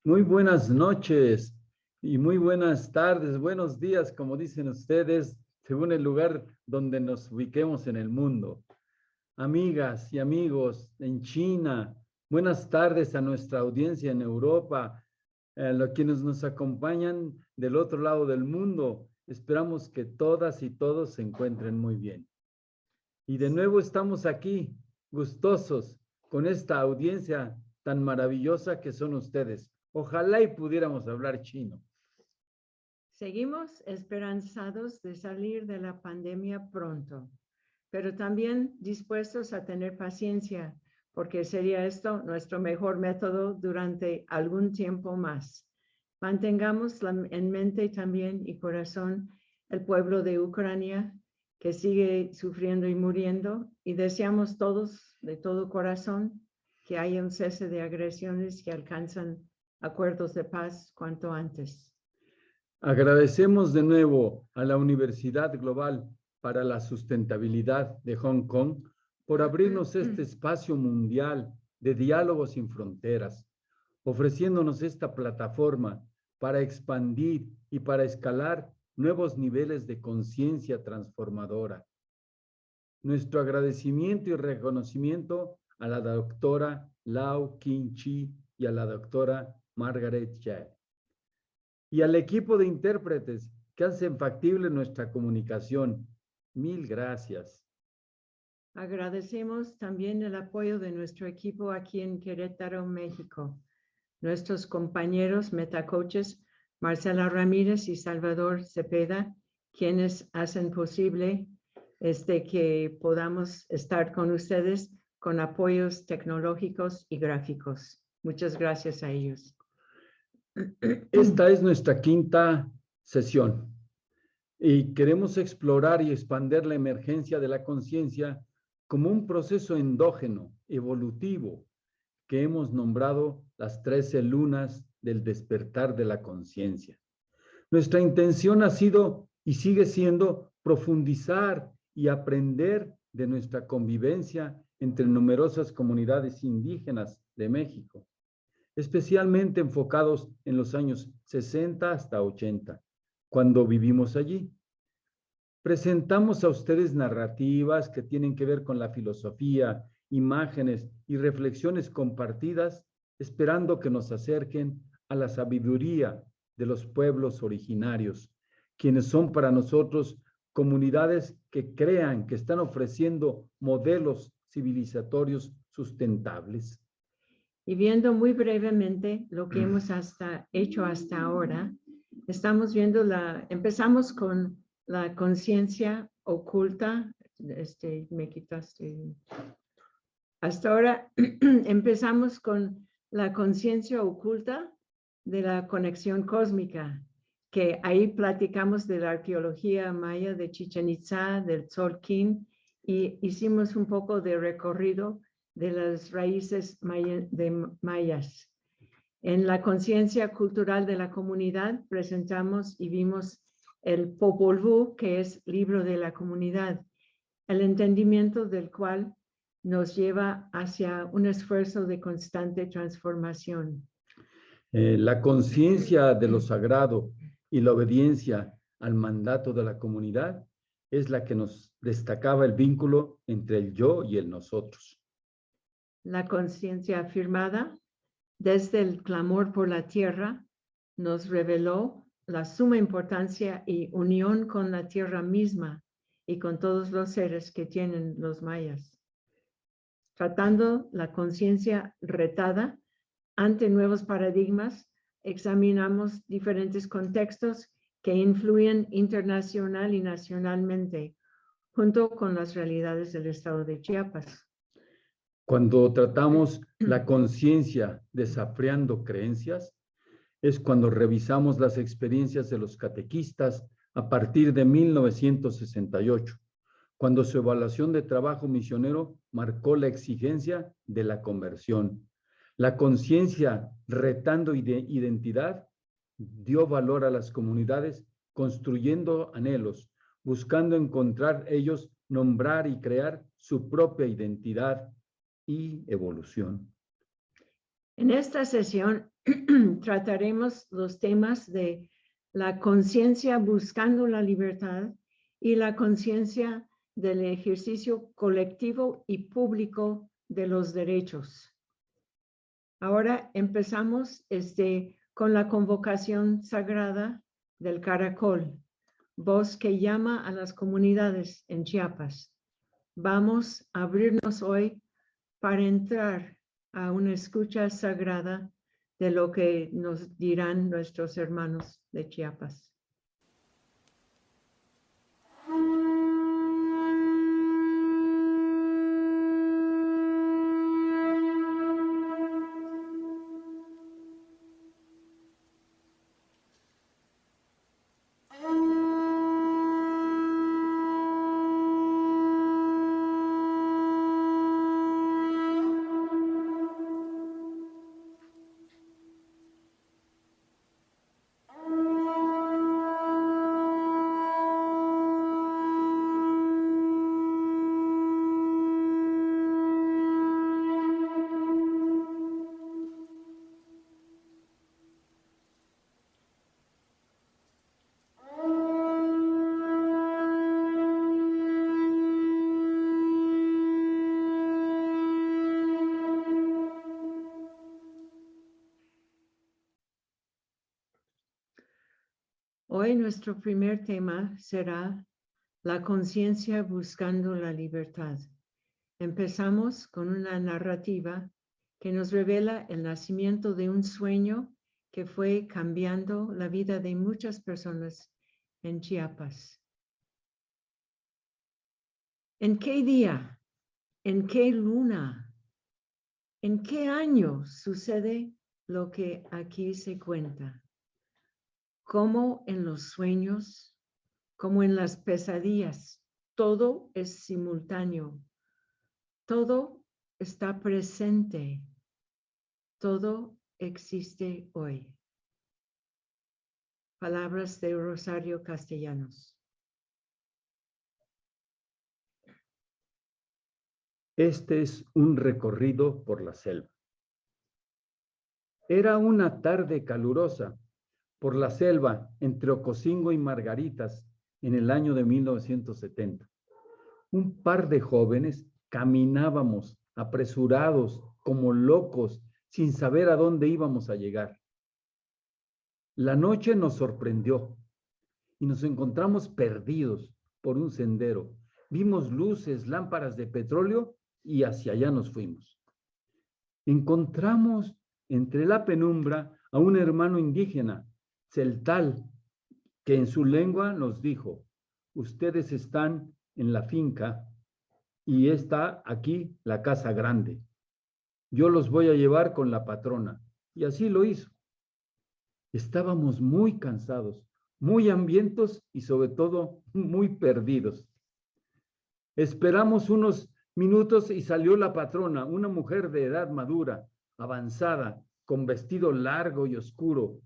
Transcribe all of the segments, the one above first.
Muy buenas noches y muy buenas tardes, buenos días, como dicen ustedes, según el lugar donde nos ubiquemos en el mundo. Amigas y amigos en China, buenas tardes a nuestra audiencia en Europa, a los quienes nos acompañan del otro lado del mundo. Esperamos que todas y todos se encuentren muy bien. Y de nuevo estamos aquí, gustosos, con esta audiencia tan maravillosa que son ustedes. Ojalá y pudiéramos hablar chino. Seguimos esperanzados de salir de la pandemia pronto, pero también dispuestos a tener paciencia, porque sería esto nuestro mejor método durante algún tiempo más. Mantengamos en mente también y corazón el pueblo de Ucrania, que sigue sufriendo y muriendo, y deseamos todos, de todo corazón, que haya un cese de agresiones que alcanzan acuerdos de paz cuanto antes. Agradecemos de nuevo a la Universidad Global para la Sustentabilidad de Hong Kong por abrirnos este espacio mundial de diálogos sin fronteras, ofreciéndonos esta plataforma para expandir y para escalar nuevos niveles de conciencia transformadora. Nuestro agradecimiento y reconocimiento a la doctora Lau Qin-Chi y a la doctora Margaret Jia. Y al equipo de intérpretes que hacen factible nuestra comunicación. Mil gracias. Agradecemos también el apoyo de nuestro equipo aquí en Querétaro, México. Nuestros compañeros metacoaches Marcela Ramírez y Salvador Cepeda, quienes hacen posible que podamos estar con ustedes con apoyos tecnológicos y gráficos. Muchas gracias a ellos. Esta es nuestra quinta sesión y queremos explorar y expandir la emergencia de la conciencia como un proceso endógeno, evolutivo, que hemos nombrado las 13 lunas del despertar de la conciencia. Nuestra intención ha sido y sigue siendo profundizar y aprender de nuestra convivencia entre numerosas comunidades indígenas de México, especialmente enfocados en los años 60 hasta 80, cuando vivimos allí. Presentamos a ustedes narrativas que tienen que ver con la filosofía, imágenes y reflexiones compartidas, esperando que nos acerquen a la sabiduría de los pueblos originarios, quienes son para nosotros comunidades que crean que están ofreciendo modelos civilizatorios sustentables. Y viendo muy brevemente lo que hemos hecho hasta ahora, empezamos con la conciencia oculta. Me quitaste. Hasta ahora empezamos con la conciencia oculta de la conexión cósmica, que ahí platicamos de la arqueología maya de Chichén Itzá, del Tzolk'in, y hicimos un poco de recorrido de las raíces mayas. En la conciencia cultural de la comunidad presentamos y vimos el Popol Vuh, que es libro de la comunidad, el entendimiento del cual nos lleva hacia un esfuerzo de constante transformación. La conciencia de lo sagrado y la obediencia al mandato de la comunidad es la que nos destacaba el vínculo entre el yo y el nosotros. La conciencia afirmada desde el clamor por la tierra nos reveló la suma importancia y unión con la tierra misma y con todos los seres que tienen los mayas. Tratando la conciencia retada ante nuevos paradigmas, examinamos diferentes contextos que influyen internacional y nacionalmente, junto con las realidades del estado de Chiapas. Cuando tratamos la conciencia desafiando creencias, es cuando revisamos las experiencias de los catequistas a partir de 1968, cuando su evaluación de trabajo misionero marcó la exigencia de la conversión. La conciencia retando identidad dio valor a las comunidades, construyendo anhelos, buscando encontrar ellos, nombrar y crear su propia identidad y evolución. En esta sesión trataremos los temas de la conciencia buscando la libertad y la conciencia del ejercicio colectivo y público de los derechos. Ahora empezamos con la convocación sagrada del caracol, voz que llama a las comunidades en Chiapas. Vamos a abrirnos hoy para entrar a una escucha sagrada de lo que nos dirán nuestros hermanos de Chiapas. Hoy nuestro primer tema será la conciencia buscando la libertad. Empezamos con una narrativa que nos revela el nacimiento de un sueño que fue cambiando la vida de muchas personas en Chiapas. ¿En qué día? ¿En qué luna? ¿En qué año sucede lo que aquí se cuenta? Como en los sueños, como en las pesadillas, todo es simultáneo, todo está presente, todo existe hoy. Palabras de Rosario Castellanos. Este es un recorrido por la selva. Era una tarde calurosa por la selva entre Ocosingo y Margaritas en el año de 1970. Un par de jóvenes caminábamos apresurados, como locos, sin saber a dónde íbamos a llegar. La noche nos sorprendió y nos encontramos perdidos por un sendero. Vimos luces, lámparas de petróleo y hacia allá nos fuimos. Encontramos entre la penumbra a un hermano indígena, celtal, que en su lengua nos dijo: ustedes están en la finca y está aquí la casa grande. Yo los voy a llevar con la patrona. Y así lo hizo. Estábamos muy cansados, muy hambrientos y sobre todo muy perdidos. Esperamos unos minutos y salió la patrona, una mujer de edad madura, avanzada, con vestido largo y oscuro,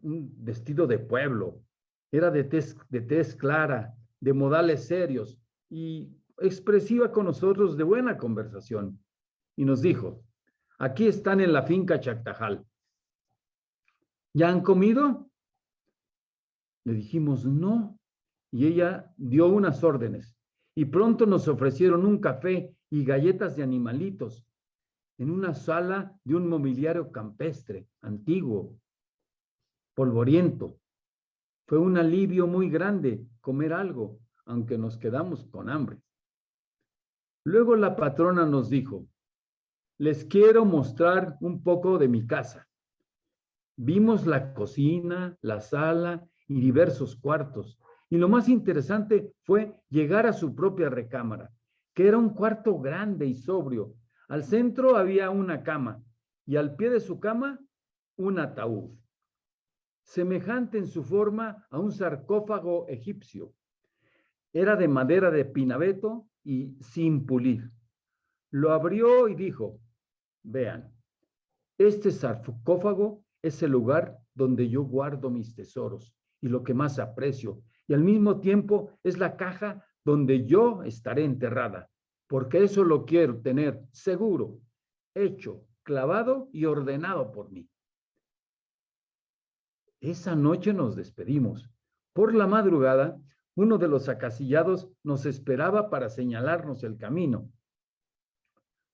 un vestido de pueblo. Era de tez clara, de modales serios y expresiva con nosotros, de buena conversación. Y nos dijo: aquí están en la finca Chactajal. ¿Ya han comido? Le dijimos no, y ella dio unas órdenes. Y pronto nos ofrecieron un café y galletas de animalitos en una sala de un mobiliario campestre, antiguo, polvoriento. Fue un alivio muy grande comer algo, aunque nos quedamos con hambre. Luego la patrona nos dijo: les quiero mostrar un poco de mi casa. Vimos la cocina, la sala y diversos cuartos. Y lo más interesante fue llegar a su propia recámara, que era un cuarto grande y sobrio. Al centro había una cama y al pie de su cama un ataúd, semejante en su forma a un sarcófago egipcio. Era de madera de pinabeto y sin pulir. Lo abrió y dijo: vean, este sarcófago es el lugar donde yo guardo mis tesoros y lo que más aprecio, y al mismo tiempo es la caja donde yo estaré enterrada, porque eso lo quiero tener seguro, hecho, clavado y ordenado por mí. Esa noche nos despedimos. Por la madrugada, uno de los acasillados nos esperaba para señalarnos el camino.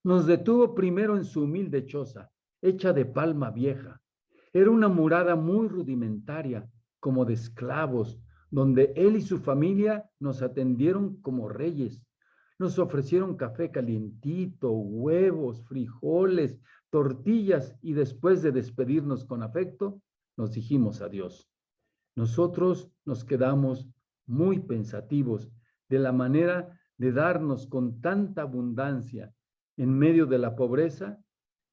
Nos detuvo primero en su humilde choza, hecha de palma vieja. Era una morada muy rudimentaria, como de esclavos, donde él y su familia nos atendieron como reyes. Nos ofrecieron café calientito, huevos, frijoles, tortillas y después de despedirnos con afecto, nos dijimos adiós. Nosotros nos quedamos muy pensativos de la manera de darnos con tanta abundancia en medio de la pobreza,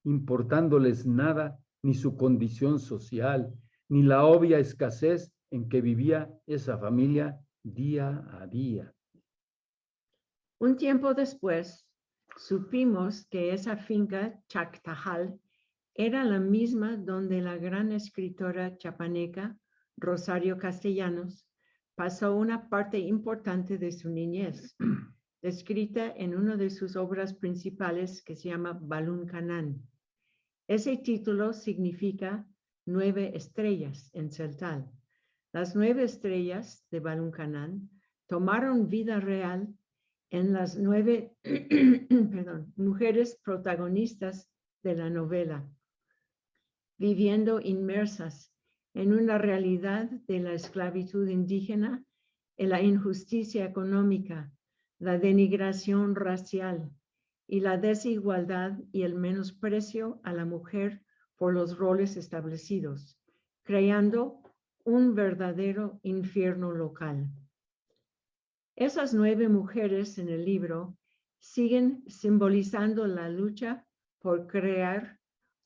importándoles nada, ni su condición social, ni la obvia escasez en que vivía esa familia día a día. Un tiempo después, supimos que esa finca Chactajal era la misma donde la gran escritora chapaneca Rosario Castellanos pasó una parte importante de su niñez, descrita en una de sus obras principales que se llama Balún Canán. Ese título significa 9 estrellas en celtal. Las 9 estrellas de Balún Canán tomaron vida real en las 9 mujeres protagonistas de la novela, viviendo inmersas en una realidad de la esclavitud indígena, en la injusticia económica, la denigración racial y la desigualdad y el menosprecio a la mujer por los roles establecidos, creando un verdadero infierno local. Esas 9 mujeres en el libro siguen simbolizando la lucha por crear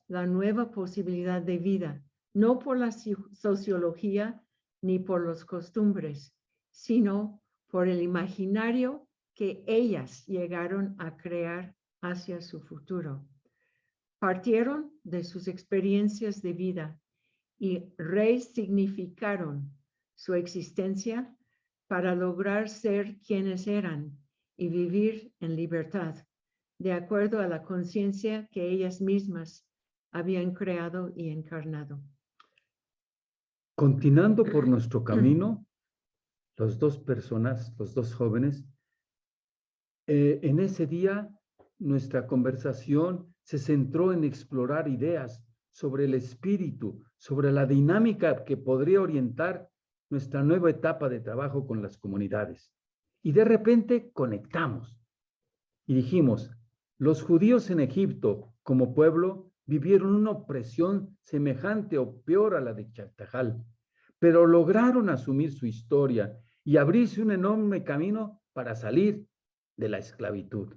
la nueva posibilidad de vida, no por la sociología ni por las costumbres, sino por el imaginario que ellas llegaron a crear hacia su futuro. Partieron de sus experiencias de vida y resignificaron su existencia para lograr ser quienes eran y vivir en libertad, de acuerdo a la conciencia que ellas mismas habían creado y encarnado. Continuando por nuestro camino, las 2 personas, los 2 jóvenes, en ese día nuestra conversación se centró en explorar ideas sobre el espíritu, sobre la dinámica que podría orientar nuestra nueva etapa de trabajo con las comunidades. Y de repente conectamos y dijimos, los judíos en Egipto como pueblo vivieron una opresión semejante o peor a la de Chactajal, pero lograron asumir su historia y abrirse un enorme camino para salir de la esclavitud.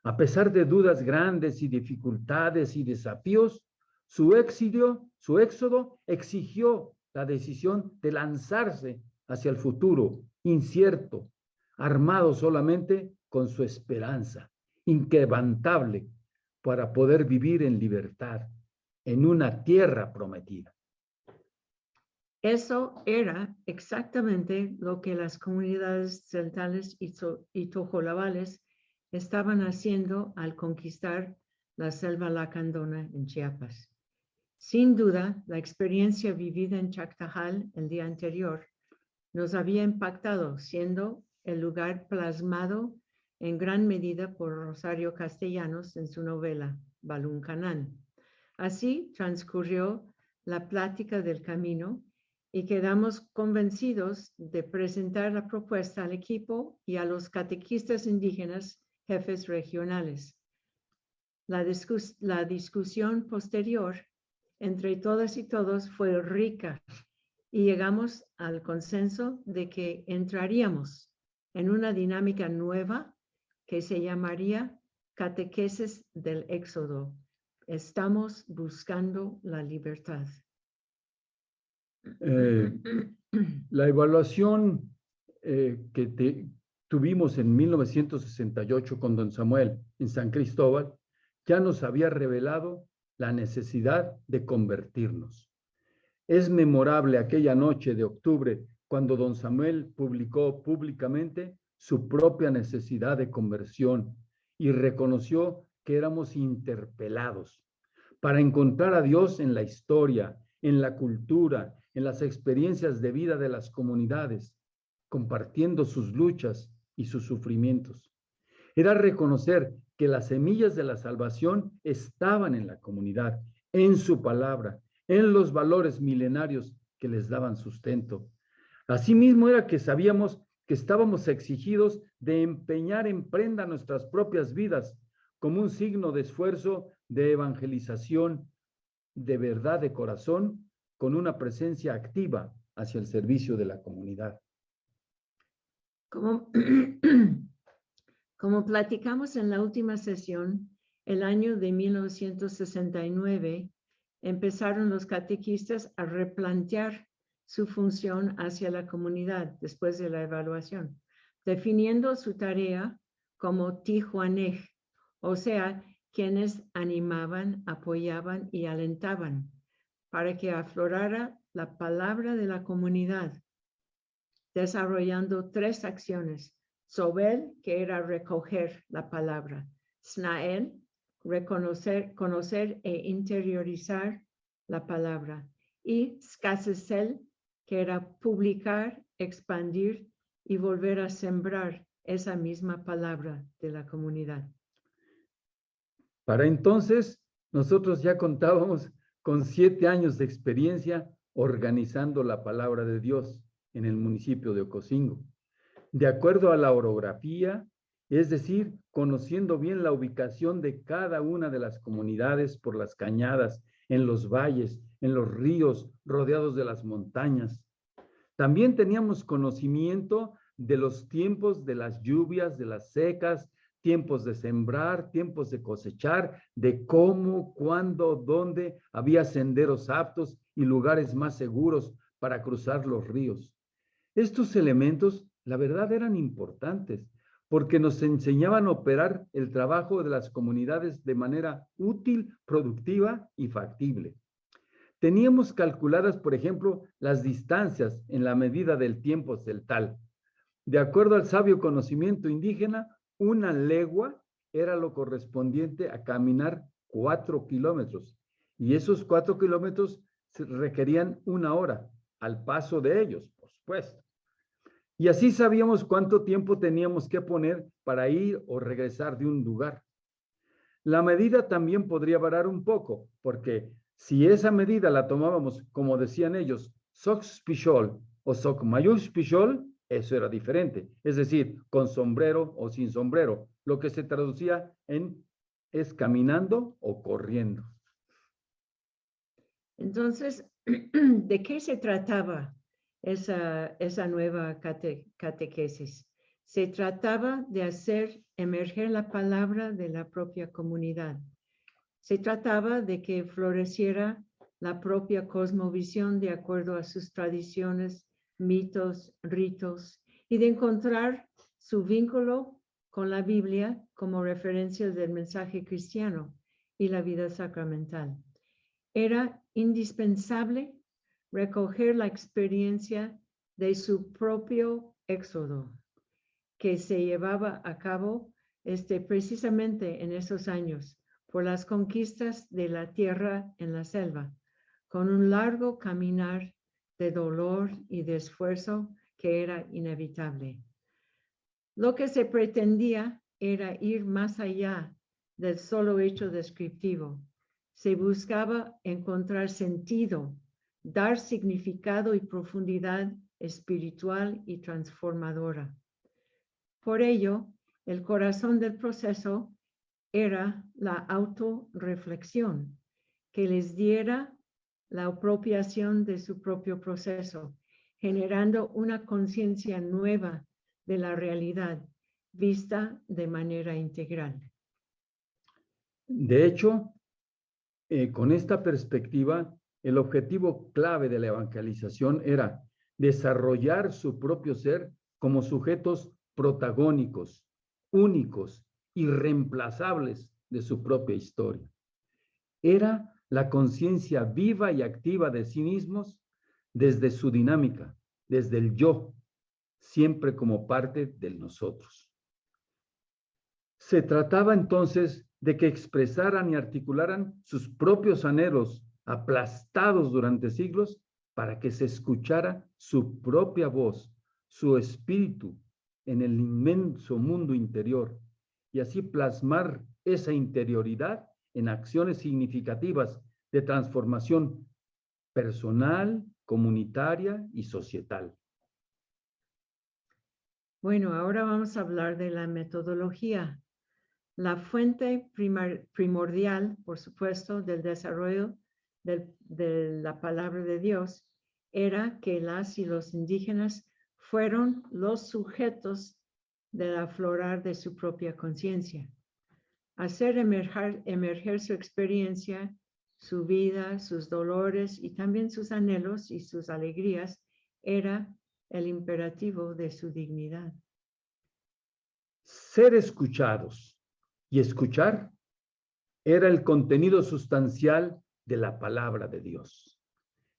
A pesar de dudas grandes y dificultades y desafíos, su éxodo exigió la decisión de lanzarse hacia el futuro incierto, armado solamente con su esperanza, inquebrantable, para poder vivir en libertad en una tierra prometida. Eso era exactamente lo que las comunidades celtales y tojolabales estaban haciendo al conquistar la selva lacandona en Chiapas. Sin duda, la experiencia vivida en Chactajal el día anterior nos había impactado, siendo el lugar plasmado en gran medida por Rosario Castellanos en su novela Balún Canán. Así transcurrió la plática del camino y quedamos convencidos de presentar la propuesta al equipo y a los catequistas indígenas jefes regionales. La discusión posterior entre todas y todos fue rica y llegamos al consenso de que entraríamos en una dinámica nueva que se llamaría Catequesis del Éxodo. Estamos buscando la libertad. La evaluación que tuvimos en 1968 con don Samuel en San Cristóbal ya nos había revelado la necesidad de convertirnos. Es memorable aquella noche de octubre cuando don Samuel publicó públicamente su propia necesidad de conversión y reconoció que éramos interpelados para encontrar a Dios en la historia, en la cultura, en las experiencias de vida de las comunidades, compartiendo sus luchas y sus sufrimientos. Era reconocer que las semillas de la salvación estaban en la comunidad, en su palabra, en los valores milenarios que les daban sustento. Asimismo era que sabíamos que estábamos exigidos de empeñar en prenda nuestras propias vidas como un signo de esfuerzo de evangelización de verdad de corazón, con una presencia activa hacia el servicio de la comunidad. Como, como platicamos en la última sesión, el año de 1969, empezaron los catequistas a replantear su función hacia la comunidad después de la evaluación, definiendo su tarea como tijuanej, o sea, quienes animaban, apoyaban y alentaban para que aflorara la palabra de la comunidad, desarrollando 3 acciones. Sobel, que era recoger la palabra. Snael, conocer e interiorizar la palabra. Y Skasesel, que era publicar, expandir y volver a sembrar esa misma palabra de la comunidad. Para entonces, nosotros ya contábamos con 7 años de experiencia organizando la palabra de Dios en el municipio de Ocosingo, de acuerdo a la orografía, es decir, conociendo bien la ubicación de cada una de las comunidades por las cañadas, en los valles, en los ríos, rodeados de las montañas. También teníamos conocimiento de los tiempos de las lluvias, de las secas, tiempos de sembrar, tiempos de cosechar, de cómo, cuándo, dónde había senderos aptos y lugares más seguros para cruzar los ríos. Estos elementos, la verdad, eran importantes porque nos enseñaban a operar el trabajo de las comunidades de manera útil, productiva y factible. Teníamos calculadas, por ejemplo, las distancias en la medida del tiempo celtal. De acuerdo al sabio conocimiento indígena, 1 legua era lo correspondiente a caminar 4 kilómetros. Y esos 4 kilómetros requerían 1 hora al paso de ellos, por supuesto. Y así sabíamos cuánto tiempo teníamos que poner para ir o regresar de un lugar. La medida también podría variar un poco, porque si esa medida la tomábamos, como decían ellos, soc-spichol o soc-mayush-spichol, eso era diferente. Es decir, con sombrero o sin sombrero, lo que se traducía en es caminando o corriendo. Entonces, ¿de qué se trataba esa nueva catequesis? Se trataba de hacer emerger la palabra de la propia comunidad. Se trataba de que floreciera la propia cosmovisión de acuerdo a sus tradiciones, mitos, ritos, y de encontrar su vínculo con la Biblia como referencia del mensaje cristiano y la vida sacramental. Era indispensable recoger la experiencia de su propio éxodo, que se llevaba a cabo precisamente en esos años por las conquistas de la tierra en la selva, con un largo caminar de dolor y de esfuerzo que era inevitable. Lo que se pretendía era ir más allá del solo hecho descriptivo. Se buscaba encontrar sentido, dar significado y profundidad espiritual y transformadora. Por ello, el corazón del proceso era la autorreflexión, que les diera la apropiación de su propio proceso, generando una conciencia nueva de la realidad vista de manera integral. De hecho, con esta perspectiva, el objetivo clave de la evangelización era desarrollar su propio ser como sujetos protagónicos, únicos, irreemplazables de su propia historia. Era la conciencia viva y activa de sí mismos desde su dinámica, desde el yo, siempre como parte del nosotros. Se trataba entonces de que expresaran y articularan sus propios anhelos, aplastados durante siglos, para que se escuchara su propia voz, su espíritu en el inmenso mundo interior, y así plasmar esa interioridad en acciones significativas de transformación personal, comunitaria y societal. Bueno, ahora vamos a hablar de la metodología. La fuente primordial, por supuesto, del desarrollo de la palabra de Dios era que las y los indígenas fueron los sujetos del aflorar de su propia conciencia. Hacer emerger su experiencia, su vida, sus dolores y también sus anhelos y sus alegrías era el imperativo de su dignidad. Ser escuchados y escuchar era el contenido sustancial de la palabra de Dios.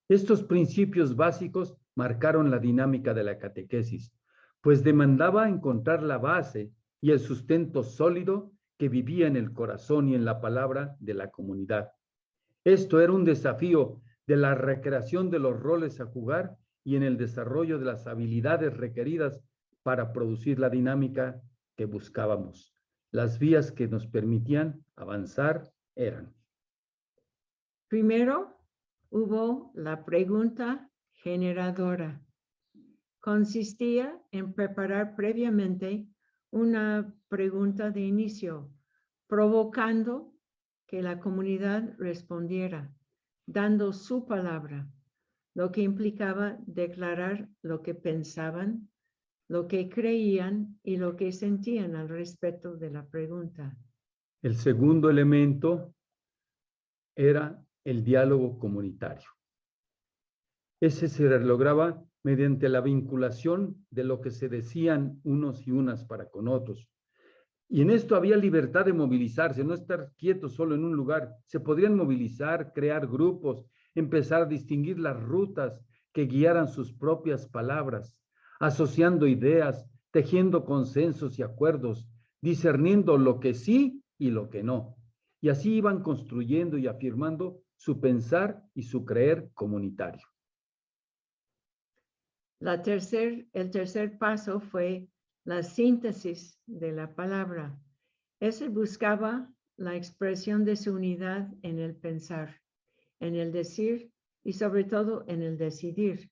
Estos principios básicos marcaron la dinámica de la catequesis, pues demandaba encontrar la base y el sustento sólido que vivía en el corazón y en la palabra de la comunidad. Esto era un desafío de la recreación de los roles a jugar y en el desarrollo de las habilidades requeridas para producir la dinámica que buscábamos. Las vías que nos permitían avanzar eran: primero, hubo la pregunta generadora. Consistía en preparar previamente una pregunta de inicio, provocando que la comunidad respondiera, dando su palabra, lo que implicaba declarar lo que pensaban, lo que creían y lo que sentían al respecto de la pregunta. El segundo elemento era el diálogo comunitario. Ese se lograba mediante la vinculación de lo que se decían unos y unas para con otros. Y en esto había libertad de movilizarse, no estar quietos solo en un lugar. Se podrían movilizar, crear grupos, empezar a distinguir las rutas que guiaran sus propias palabras, asociando ideas, tejiendo consensos y acuerdos, discerniendo lo que sí y lo que no. Y así iban construyendo y afirmando su pensar y su creer comunitario. El tercer paso fue la síntesis de la palabra. Ese buscaba la expresión de su unidad en el pensar, en el decir y sobre todo en el decidir.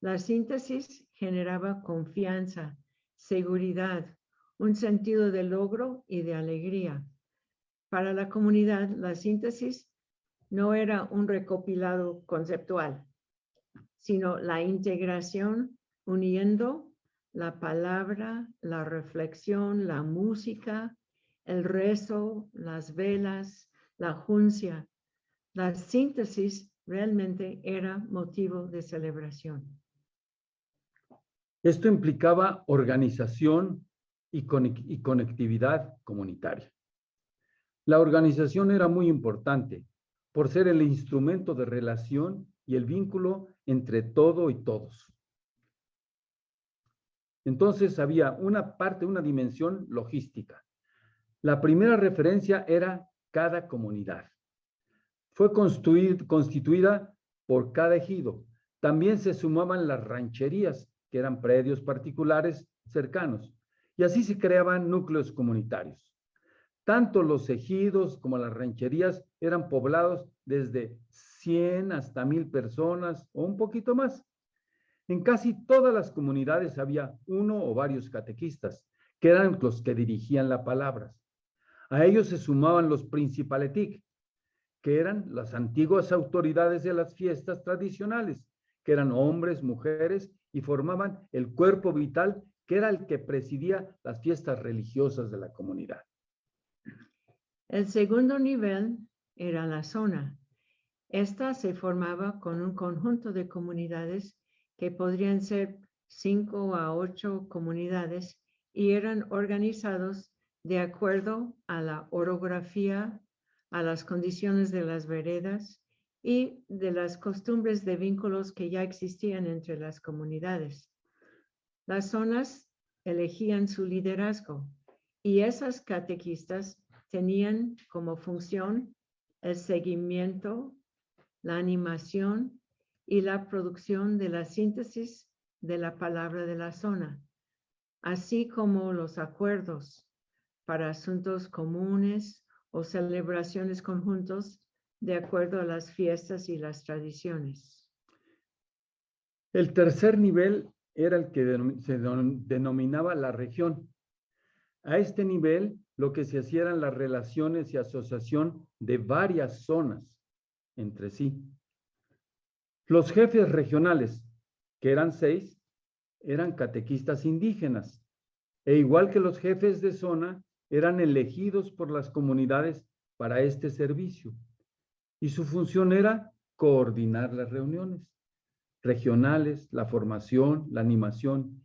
La síntesis generaba confianza, seguridad, un sentido de logro y de alegría. Para la comunidad, la síntesis no era un recopilado conceptual, sino la integración uniendo la palabra, la reflexión, la música, el rezo, las velas, la juncia. La síntesis realmente era motivo de celebración. Esto implicaba organización y conectividad comunitaria. La organización era muy importante por ser el instrumento de relación y el vínculo entre todo y todos. Entonces había una dimensión logística. La primera referencia era cada comunidad. Fue constituida por cada ejido. También se sumaban las rancherías, que eran predios particulares cercanos, y así se creaban núcleos comunitarios. Tanto los ejidos como las rancherías eran poblados desde 100 hasta 1000 personas o un poquito más. En casi todas las comunidades había uno o varios catequistas, que eran los que dirigían las palabras. A ellos se sumaban los principaletic, que eran las antiguas autoridades de las fiestas tradicionales, que eran hombres, mujeres, y formaban el cuerpo vital, que era el que presidía las fiestas religiosas de la comunidad. El segundo nivel era la zona. Esta se formaba con un conjunto de comunidades que podrían ser 5 a 8 comunidades y eran organizados de acuerdo a la orografía, a las condiciones de las veredas y de las costumbres de vínculos que ya existían entre las comunidades. Las zonas elegían su liderazgo y esas catequistas tenían como función el seguimiento, la animación y la producción de la síntesis de la palabra de la zona, así como los acuerdos para asuntos comunes o celebraciones conjuntos de acuerdo a las fiestas y las tradiciones. El tercer nivel era el que se denominaba la región. A este nivel, lo que se hacía eran las relaciones y asociación de varias zonas entre sí. Los jefes regionales, que eran 6, eran catequistas indígenas, e igual que los jefes de zona, eran elegidos por las comunidades para este servicio. Y su función era coordinar las reuniones regionales, la formación, la animación.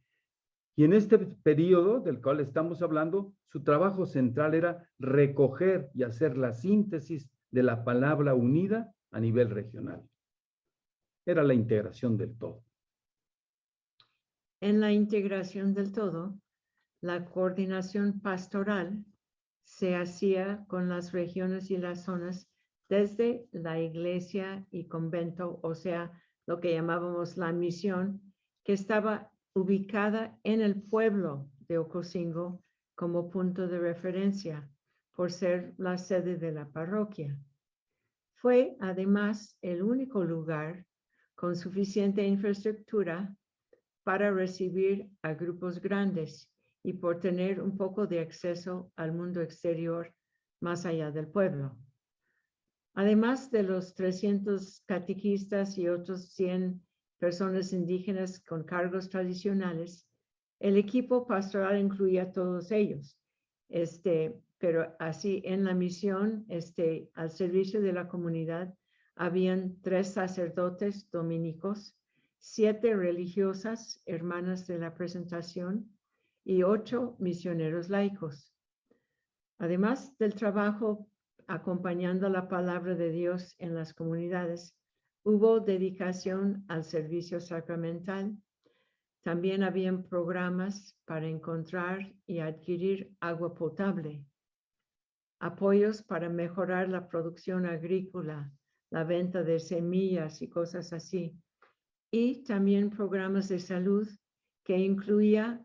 Y en este periodo del cual estamos hablando, su trabajo central era recoger y hacer la síntesis de la palabra unida a nivel regional. Era la integración del todo. En la integración del todo, la coordinación pastoral se hacía con las regiones y las zonas desde la iglesia y convento, o sea, lo que llamábamos la misión, que estaba ubicada en el pueblo de Ocosingo como punto de referencia por ser la sede de la parroquia. Fue además el único lugar con suficiente infraestructura para recibir a grupos grandes y por tener un poco de acceso al mundo exterior más allá del pueblo. Además de los 300 catequistas y otros 100 personas indígenas con cargos tradicionales, el equipo pastoral incluía a todos ellos. Pero así en la misión, al servicio de la comunidad, habían 3 sacerdotes dominicos, 7 religiosas, hermanas de la presentación, y 8 misioneros laicos. Además del trabajo acompañando la palabra de Dios en las comunidades, hubo dedicación al servicio sacramental. También habían programas para encontrar y adquirir agua potable, apoyos para mejorar la producción agrícola, la venta de semillas y cosas así, y también programas de salud que incluía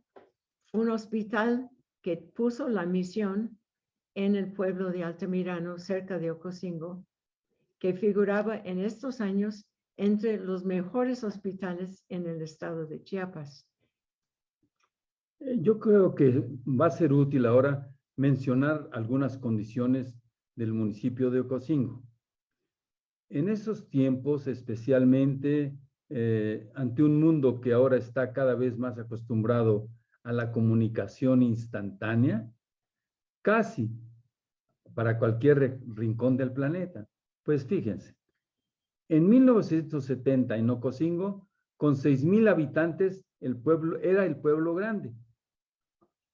un hospital que puso la misión en el pueblo de Altamirano, cerca de Ocosingo, que figuraba en estos años entre los mejores hospitales en el estado de Chiapas. Yo creo que va a ser útil ahora mencionar algunas condiciones del municipio de Ocosingo. En esos tiempos, especialmente ante un mundo que ahora está cada vez más acostumbrado a la comunicación instantánea, casi para cualquier rincón del planeta. Pues fíjense, en 1970 en Ocosingo, con 6,000 habitantes, el pueblo era el pueblo grande,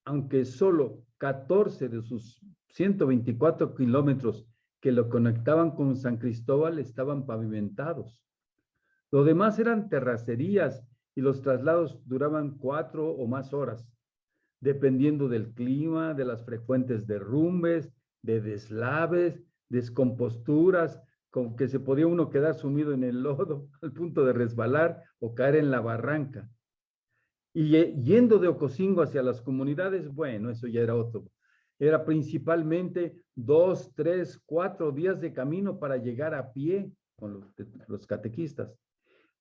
aunque solo 14 de sus 124 kilómetros que lo conectaban con San Cristóbal estaban pavimentados. Lo demás eran terracerías y los traslados duraban 4 o más horas, dependiendo del clima, de las frecuentes derrumbes, de deslaves, descomposturas, con que se podía uno quedar sumido en el lodo al punto de resbalar o caer en la barranca. Y yendo de Ocosingo hacia las comunidades, bueno, eso ya era otro. Era principalmente 2, 3, 4 días de camino para llegar a pie con los catequistas.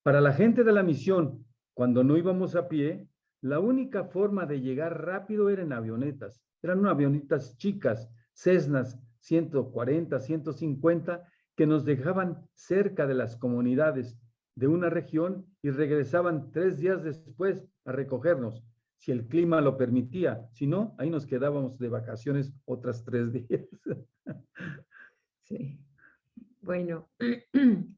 Para la gente de la misión, cuando no íbamos a pie, la única forma de llegar rápido era en avionetas. Eran avionetas chicas, Cessnas 140, 150, que nos dejaban cerca de las comunidades de una región y regresaban 3 días después a recogernos, si el clima lo permitía. Si no, ahí nos quedábamos de vacaciones otras 3 días. Sí. Bueno,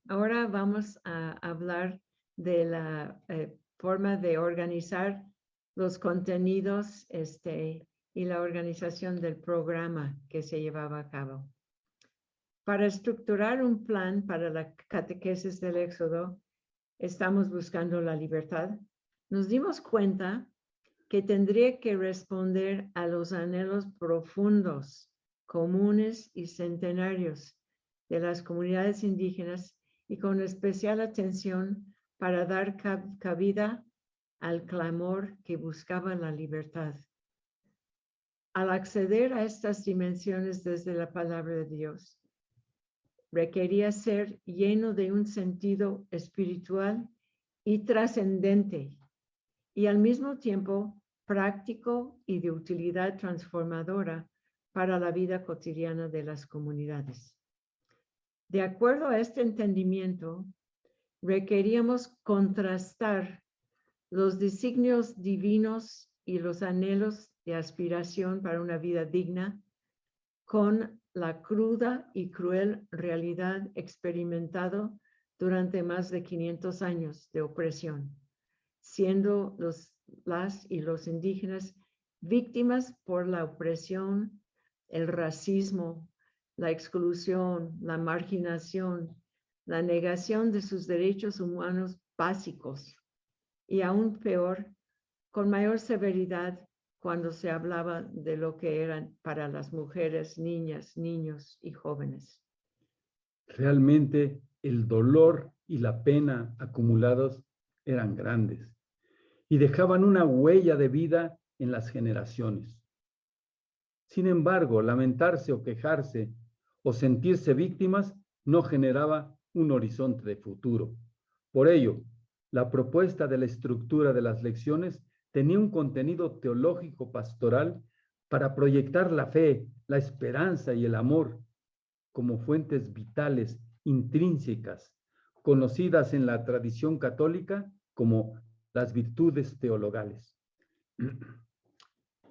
ahora vamos a hablar de la forma de organizar los contenidos y la organización del programa que se llevaba a cabo. Para estructurar un plan para la catequesis del Éxodo, estamos buscando la libertad. Nos dimos cuenta que tendría que responder a los anhelos profundos comunes y centenarios de las comunidades indígenas y con especial atención para dar cabida al clamor que buscaba la libertad. Al acceder a estas dimensiones desde la palabra de Dios, requería ser lleno de un sentido espiritual y trascendente, y al mismo tiempo práctico y de utilidad transformadora para la vida cotidiana de las comunidades. De acuerdo a este entendimiento, requeríamos contrastar los designios divinos y los anhelos de aspiración para una vida digna con la cruda y cruel realidad experimentado durante más de 500 años de opresión, siendo las y los indígenas víctimas por la opresión, el racismo, la exclusión, la marginación, la negación de sus derechos humanos básicos y aún peor, con mayor severidad cuando se hablaba de lo que eran para las mujeres, niñas, niños y jóvenes. Realmente el dolor y la pena acumulados eran grandes y dejaban una huella de vida en las generaciones. Sin embargo, lamentarse o quejarse o sentirse víctimas no generaba un horizonte de futuro. Por ello, la propuesta de la estructura de las lecciones tenía un contenido teológico pastoral para proyectar la fe, la esperanza y el amor como fuentes vitales intrínsecas, conocidas en la tradición católica como las virtudes teologales.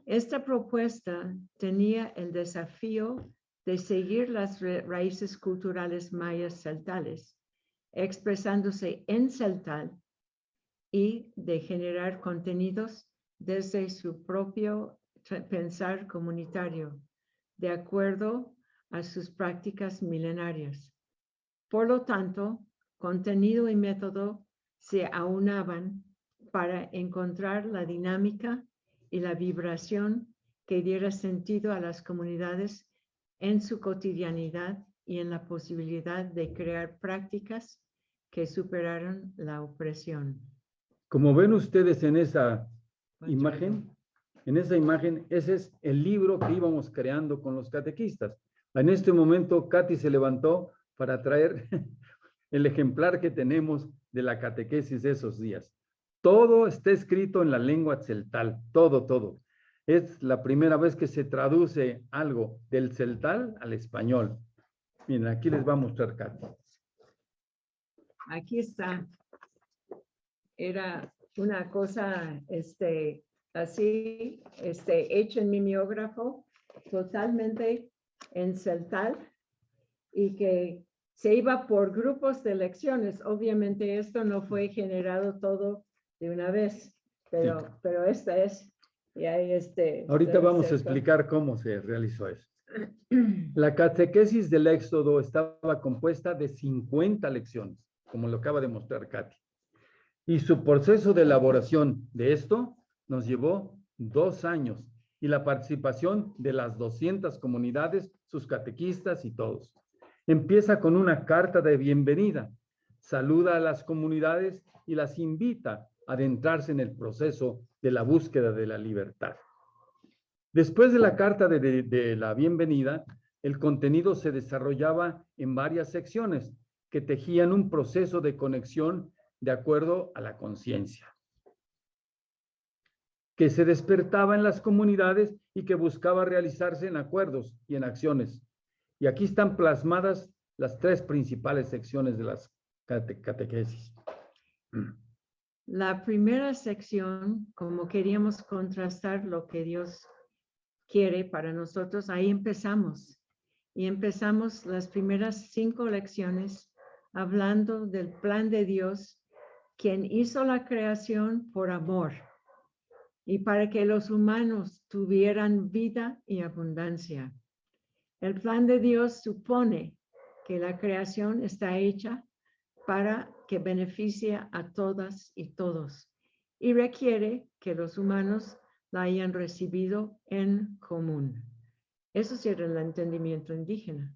Esta propuesta tenía el desafío de seguir las raíces culturales mayas celtales, expresándose en celtal y de generar contenidos desde su propio pensar comunitario, de acuerdo a sus prácticas milenarias. Por lo tanto, contenido y método se aunaban para encontrar la dinámica y la vibración que diera sentido a las comunidades en su cotidianidad y en la posibilidad de crear prácticas que superaron la opresión. Como ven ustedes en esa imagen, ese es el libro que íbamos creando con los catequistas. En este momento, Katy se levantó para traer el ejemplar que tenemos de la catequesis de esos días. Todo está escrito en la lengua tzeltal, todo. Es la primera vez que se traduce algo del tzeltal al español. Miren, aquí les va a mostrar Katy. Aquí está. Era una cosa así, hecho en mimeógrafo, totalmente en celtal, y que se iba por grupos de lecciones. Obviamente esto no fue generado todo de una vez, pero esta es, y ahí Ahorita vamos a explicar cómo se realizó eso. La catequesis del Éxodo estaba compuesta de 50 lecciones, como lo acaba de mostrar Katy. Y su proceso de elaboración de esto nos llevó 2 años y la participación de las 200 comunidades, sus catequistas y todos. Empieza con una carta de bienvenida, saluda a las comunidades y las invita a adentrarse en el proceso de la búsqueda de la libertad. Después de la carta de la bienvenida, el contenido se desarrollaba en varias secciones que tejían un proceso de conexión de acuerdo a la conciencia, que se despertaba en las comunidades y que buscaba realizarse en acuerdos y en acciones. Y aquí están plasmadas las 3 principales secciones de las catequesis. La primera sección, como queríamos contrastar lo que Dios quiere para nosotros, ahí empezamos. Y empezamos las primeras 5 lecciones hablando del plan de Dios, quien hizo la creación por amor y para que los humanos tuvieran vida y abundancia. El plan de Dios supone que la creación está hecha para que beneficie a todas y todos y requiere que los humanos la hayan recibido en común. Eso sí era el entendimiento indígena.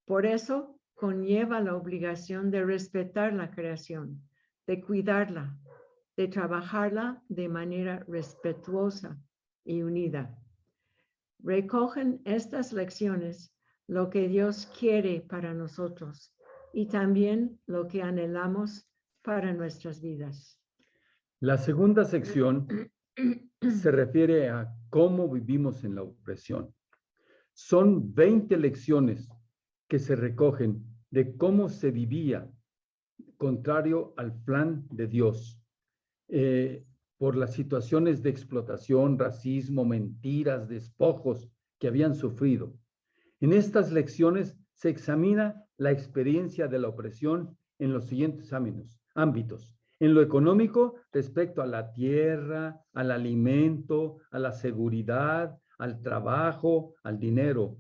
Por eso conlleva la obligación de respetar la creación, de cuidarla, de trabajarla de manera respetuosa y unida. Recogen estas lecciones lo que Dios quiere para nosotros y también lo que anhelamos para nuestras vidas. La segunda sección se refiere a cómo vivimos en la opresión. Son 20 lecciones que se recogen de cómo se vivía contrario al plan de Dios, por las situaciones de explotación, racismo, mentiras, despojos que habían sufrido. En estas lecciones se examina la experiencia de la opresión en los siguientes ámbitos. En lo económico, respecto a la tierra, al alimento, a la seguridad, al trabajo, al dinero.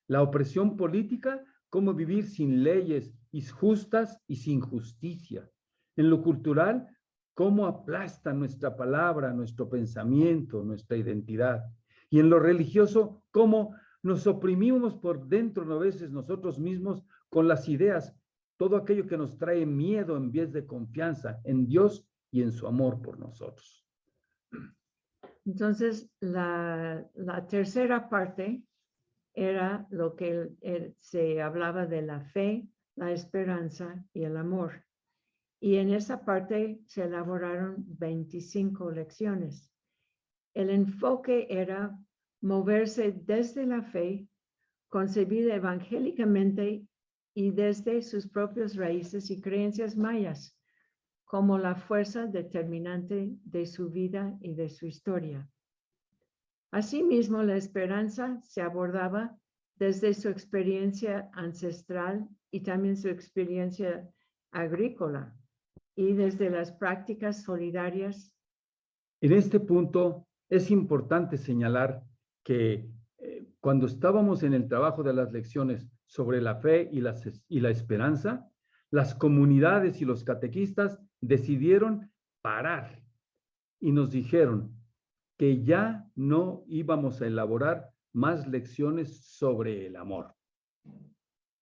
La opresión política, cómo vivir sin leyes justas y sin justicia. En lo cultural, cómo aplasta nuestra palabra, nuestro pensamiento, nuestra identidad. Y en lo religioso, cómo nos oprimimos por dentro a veces nosotros mismos con las ideas, todo aquello que nos trae miedo en vez de confianza en Dios y en su amor por nosotros. Entonces, la tercera parte era lo que se hablaba de la fe, la esperanza y el amor. Y en esa parte se elaboraron 25 lecciones. El enfoque era moverse desde la fe, concebida evangélicamente y desde sus propias raíces y creencias mayas, como la fuerza determinante de su vida y de su historia. Asimismo, la esperanza se abordaba desde su experiencia ancestral y también su experiencia agrícola y desde las prácticas solidarias. En este punto es importante señalar que cuando estábamos en el trabajo de las lecciones sobre la fe y la esperanza, las comunidades y los catequistas decidieron parar y nos dijeron que ya no íbamos a elaborar más lecciones sobre el amor.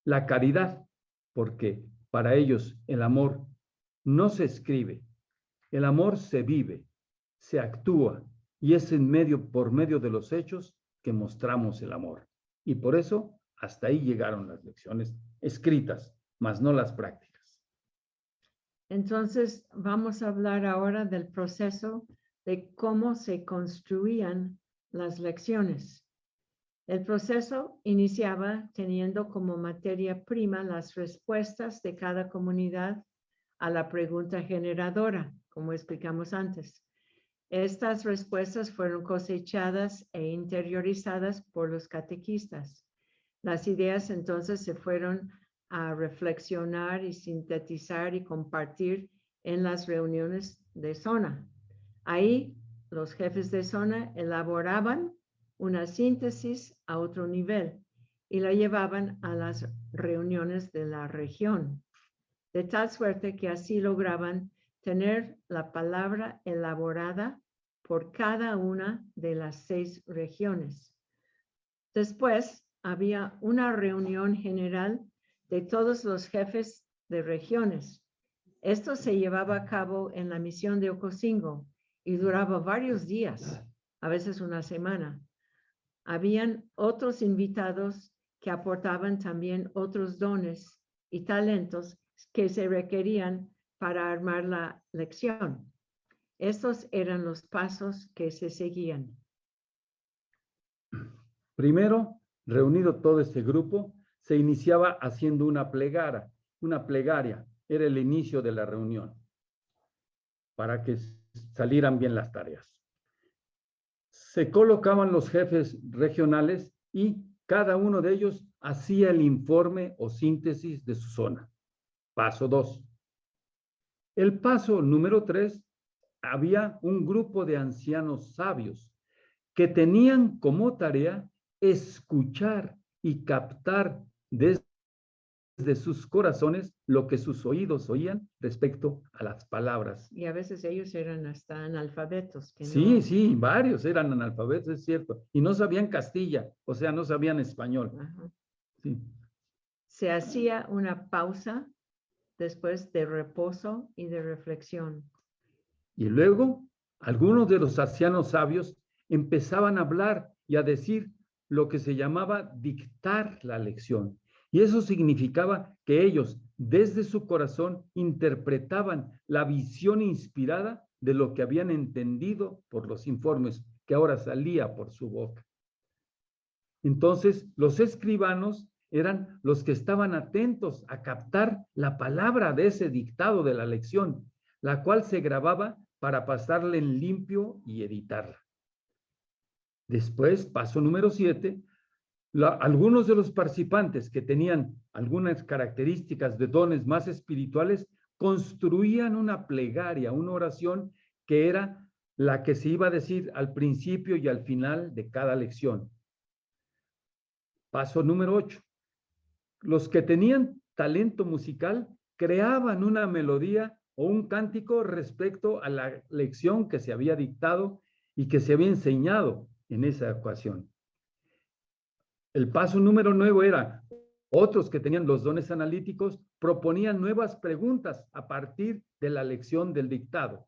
La caridad, porque para ellos el amor no se escribe, el amor se vive, se actúa y es por medio de los hechos que mostramos el amor. Y por eso hasta ahí llegaron las lecciones escritas, mas no las prácticas. Entonces vamos a hablar ahora del proceso de cómo se construían las lecciones. El proceso iniciaba teniendo como materia prima las respuestas de cada comunidad a la pregunta generadora, como explicamos antes. Estas respuestas fueron cosechadas e interiorizadas por los catequistas. Las ideas entonces se fueron a reflexionar y sintetizar y compartir en las reuniones de zona. Ahí los jefes de zona elaboraban una síntesis a otro nivel y la llevaban a las reuniones de la región, de tal suerte que así lograban tener la palabra elaborada por cada una de las 6 regiones. Después había una reunión general de todos los jefes de regiones. Esto se llevaba a cabo en la misión de Ocosingo y duraba varios días, a veces una semana. Habían otros invitados que aportaban también otros dones y talentos que se requerían para armar la lección. Estos eran los pasos que se seguían. Primero, reunido todo este grupo, se iniciaba haciendo una plegaria. Era el inicio de la reunión para que salieran bien las tareas. Se colocaban los jefes regionales y cada uno de ellos hacía el informe o síntesis de su zona. Paso 2. El paso número 3, había un grupo de ancianos sabios que tenían como tarea escuchar y captar desde de sus corazones lo que sus oídos oían respecto a las palabras. Y a veces ellos eran hasta analfabetos. Que Sí, no... sí, varios eran analfabetos, es cierto, y no sabían castilla, o sea, no sabían español. Ajá. Sí. Se hacía una pausa después de reposo y de reflexión. Y luego, algunos de los ancianos sabios empezaban a hablar y a decir lo que se llamaba dictar la lección. Y eso significaba que ellos, desde su corazón, interpretaban la visión inspirada de lo que habían entendido por los informes que ahora salía por su boca. Entonces, los escribanos eran los que estaban atentos a captar la palabra de ese dictado de la lección, la cual se grababa para pasarla en limpio y editarla. Después, paso número 7, algunos de los participantes que tenían algunas características de dones más espirituales construían una plegaria, una oración que era la que se iba a decir al principio y al final de cada lección. Paso número 8. Los que tenían talento musical creaban una melodía o un cántico respecto a la lección que se había dictado y que se había enseñado en esa ocasión. El paso número 9 era, otros que tenían los dones analíticos proponían nuevas preguntas a partir de la lección del dictado.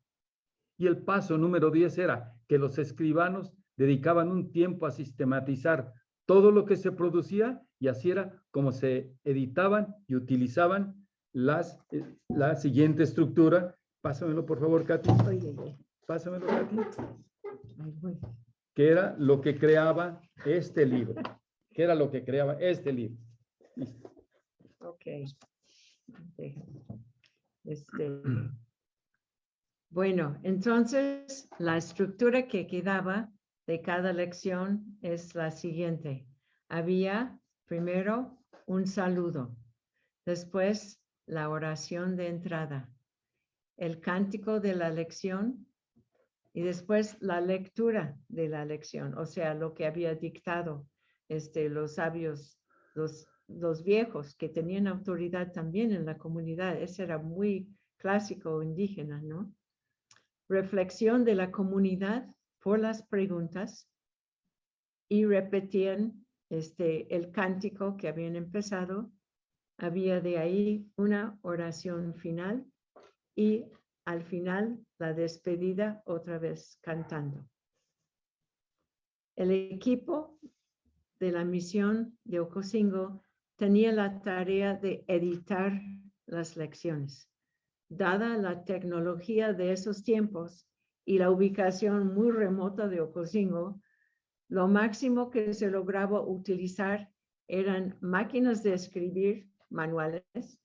Y el paso número 10 era que los escribanos dedicaban un tiempo a sistematizar todo lo que se producía y así era como se editaban y utilizaban la siguiente estructura. Pásamelo, por favor, Katy. Pásamelo, Katy. Que era lo que creaba este libro. Que era lo que creaba este libro. Listo. Ok. Bueno, entonces la estructura que quedaba de cada lección es la siguiente. Había primero un saludo, después la oración de entrada, el cántico de la lección y después la lectura de la lección, o sea, lo que había dictado los sabios, los viejos que tenían autoridad también en la comunidad. Ese era muy clásico indígena, ¿no? Reflexión de la comunidad por las preguntas y repetían el cántico que habían empezado. Había de ahí una oración final y al final la despedida otra vez cantando. El equipo de la misión de Ocosingo tenía la tarea de editar las lecciones. Dada la tecnología de esos tiempos y la ubicación muy remota de Ocosingo, lo máximo que se lograba utilizar eran máquinas de escribir manuales,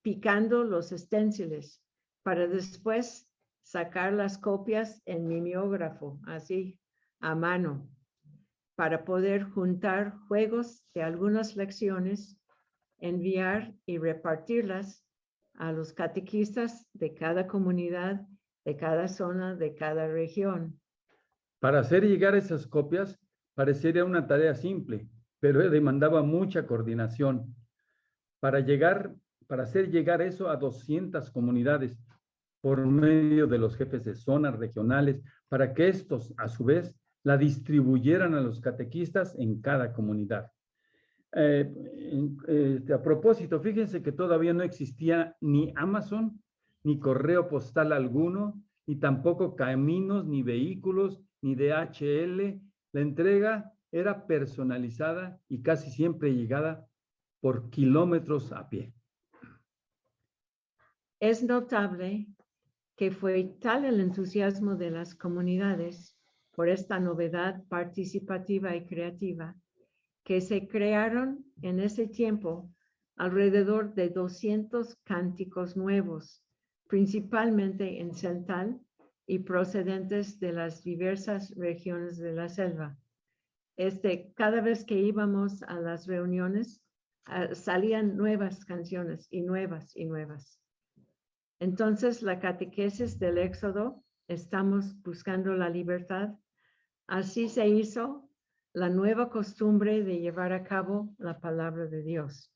picando los esténciles para después sacar las copias en mimeógrafo, así a mano, para poder juntar juegos de algunas lecciones, enviar y repartirlas a los catequistas de cada comunidad, de cada zona, de cada región. Para hacer llegar esas copias parecería una tarea simple, pero demandaba mucha coordinación. Para hacer llegar eso a 200 comunidades por medio de los jefes de zonas regionales, para que estos, a su vez, la distribuyeran a los catequistas en cada comunidad. A propósito, fíjense que todavía no existía ni Amazon, ni correo postal alguno, ni tampoco caminos, ni vehículos, ni DHL. La entrega era personalizada y casi siempre llegada por kilómetros a pie. Es notable que fue tal el entusiasmo de las comunidades por esta novedad participativa y creativa, que se crearon en ese tiempo alrededor de 200 cánticos nuevos, principalmente en celtal y procedentes de las diversas regiones de la selva. Cada vez que íbamos a las reuniones, salían nuevas canciones y nuevas y nuevas. Entonces, la catequesis del Éxodo, estamos buscando la libertad. Así se hizo la nueva costumbre de llevar a cabo la palabra de Dios.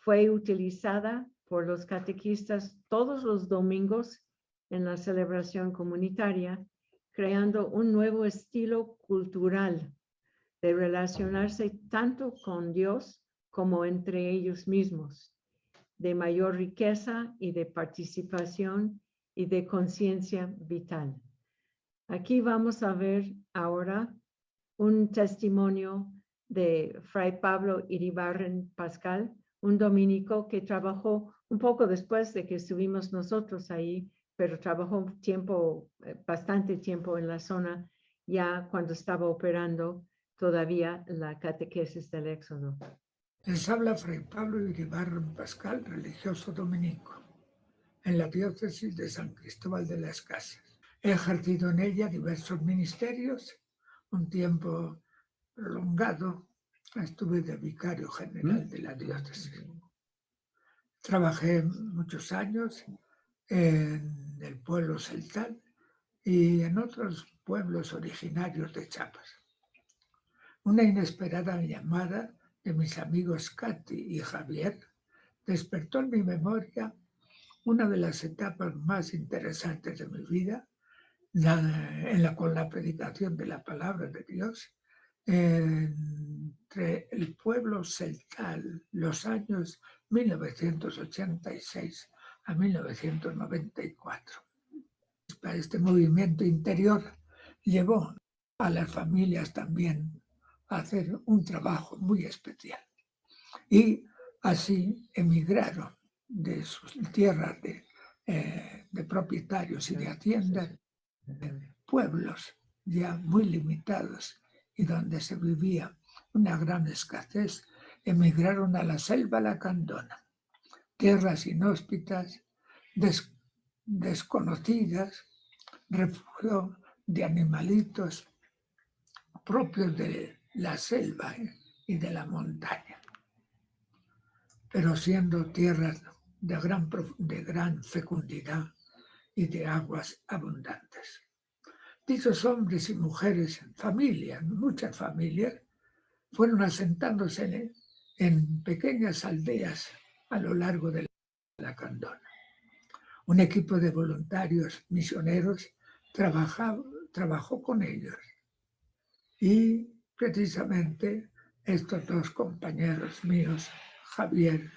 fue utilizada por los catequistas todos los domingos en la celebración comunitaria, creando un nuevo estilo cultural de relacionarse tanto con Dios como entre ellos mismos, de mayor riqueza y de participación y de conciencia vital. Aquí vamos a ver ahora un testimonio de Fray Pablo Iribarren Pascal, un dominico que trabajó un poco después de que estuvimos nosotros ahí, pero trabajó bastante tiempo en la zona, ya cuando estaba operando todavía la catequesis del Éxodo. Les habla Fray Pablo Iribarren Pascal, religioso dominico, en la diócesis de San Cristóbal de las Casas. He ejercido en ella diversos ministerios. Un tiempo prolongado estuve de vicario general de la diócesis. Trabajé muchos años en el pueblo celtal y en otros pueblos originarios de Chiapas. Una inesperada llamada de mis amigos Katy y Javier despertó en mi memoria una de las etapas más interesantes de mi vida, con la predicación de la palabra de Dios entre el pueblo celtal, los años 1986 a 1994. Este movimiento interior llevó a las familias también a hacer un trabajo muy especial. Y así emigraron de sus tierras de propietarios y de haciendas, pueblos ya muy limitados y donde se vivía una gran escasez, emigraron a la selva lacandona, tierras inhóspitas, desconocidas, refugio de animalitos propios de la selva y de la montaña, pero siendo tierras de gran fecundidad y de aguas abundantes. Dichos hombres y mujeres, familias, muchas familias, fueron asentándose en pequeñas aldeas a lo largo de la lacandona. Un equipo de voluntarios misioneros trabajó con ellos y precisamente estos dos compañeros míos, Javier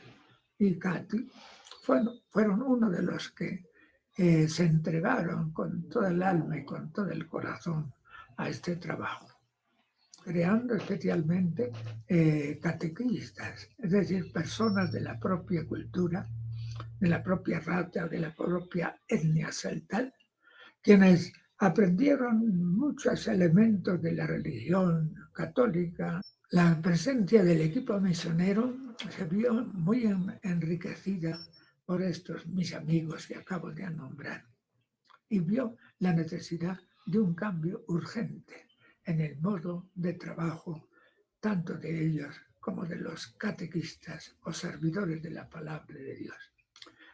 y Katy, fueron uno de los que se entregaron con toda el alma y con todo el corazón a este trabajo, creando especialmente catequistas, es decir, personas de la propia cultura, de la propia raza, de la propia etnia celtal, quienes aprendieron muchos elementos de la religión católica. La presencia del equipo misionero se vio muy enriquecida por estos mis amigos que acabo de nombrar, y vio la necesidad de un cambio urgente en el modo de trabajo tanto de ellos como de los catequistas o servidores de la palabra de Dios.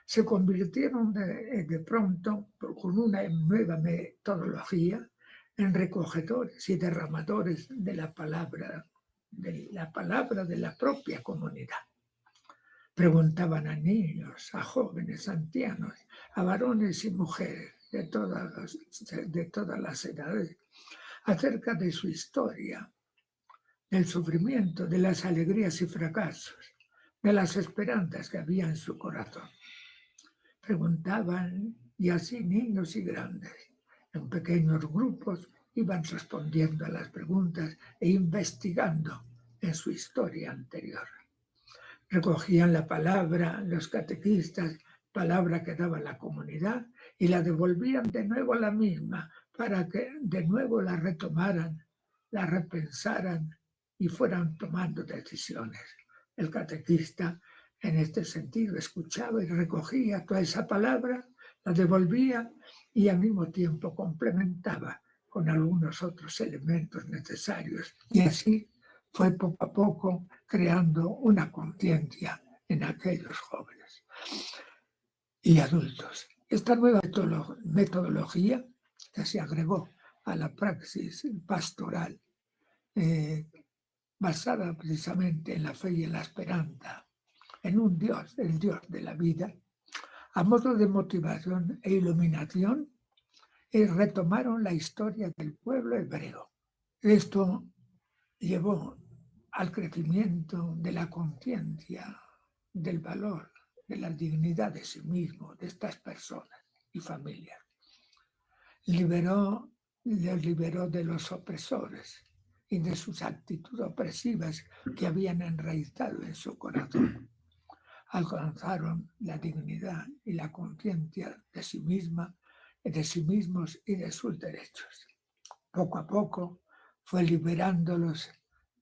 Se convirtieron de pronto, con una nueva metodología, en recogedores y derramadores de la palabra de la propia comunidad. Preguntaban a niños, a jóvenes, ancianos, a varones y mujeres de todas las edades acerca de su historia, del sufrimiento, de las alegrías y fracasos, de las esperanzas que había en su corazón. Preguntaban, y así niños y grandes, en pequeños grupos, iban respondiendo a las preguntas e investigando en su historia anterior. Recogían la palabra, los catequistas, palabra que daba la comunidad, y la devolvían de nuevo a la misma, para que de nuevo la retomaran, la repensaran y fueran tomando decisiones. El catequista, en este sentido, escuchaba y recogía toda esa palabra, la devolvía y al mismo tiempo complementaba con algunos otros elementos necesarios. Y así fue poco a poco creando una conciencia en aquellos jóvenes y adultos. Esta nueva metodología que se agregó a la praxis pastoral, basada precisamente en la fe y en la esperanza, en un Dios, el Dios de la vida, a modo de motivación e iluminación, retomaron la historia del pueblo hebreo. Esto llevó al crecimiento de la conciencia, del valor, de la dignidad de sí mismo, de estas personas y familias. Les liberó de los opresores y de sus actitudes opresivas que habían enraizado en su corazón. Alcanzaron la dignidad y la conciencia de sí misma, de sí mismos y de sus derechos. Poco a poco fue liberándolos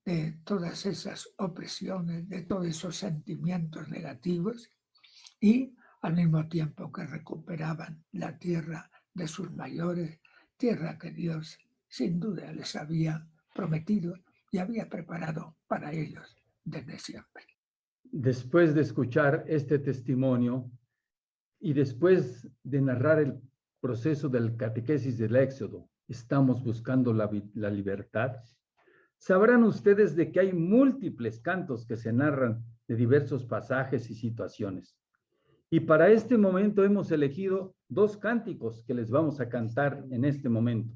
de todas esas opresiones, de todos esos sentimientos negativos, y al mismo tiempo que recuperaban la tierra de sus mayores, tierra que Dios sin duda les había prometido y había preparado para ellos desde siempre. Después de escuchar este testimonio y después de narrar el proceso del catequesis del Éxodo, estamos buscando la libertad. Sabrán ustedes de que hay múltiples cantos que se narran de diversos pasajes y situaciones. Y para este momento hemos elegido 2 cánticos que les vamos a cantar en este momento.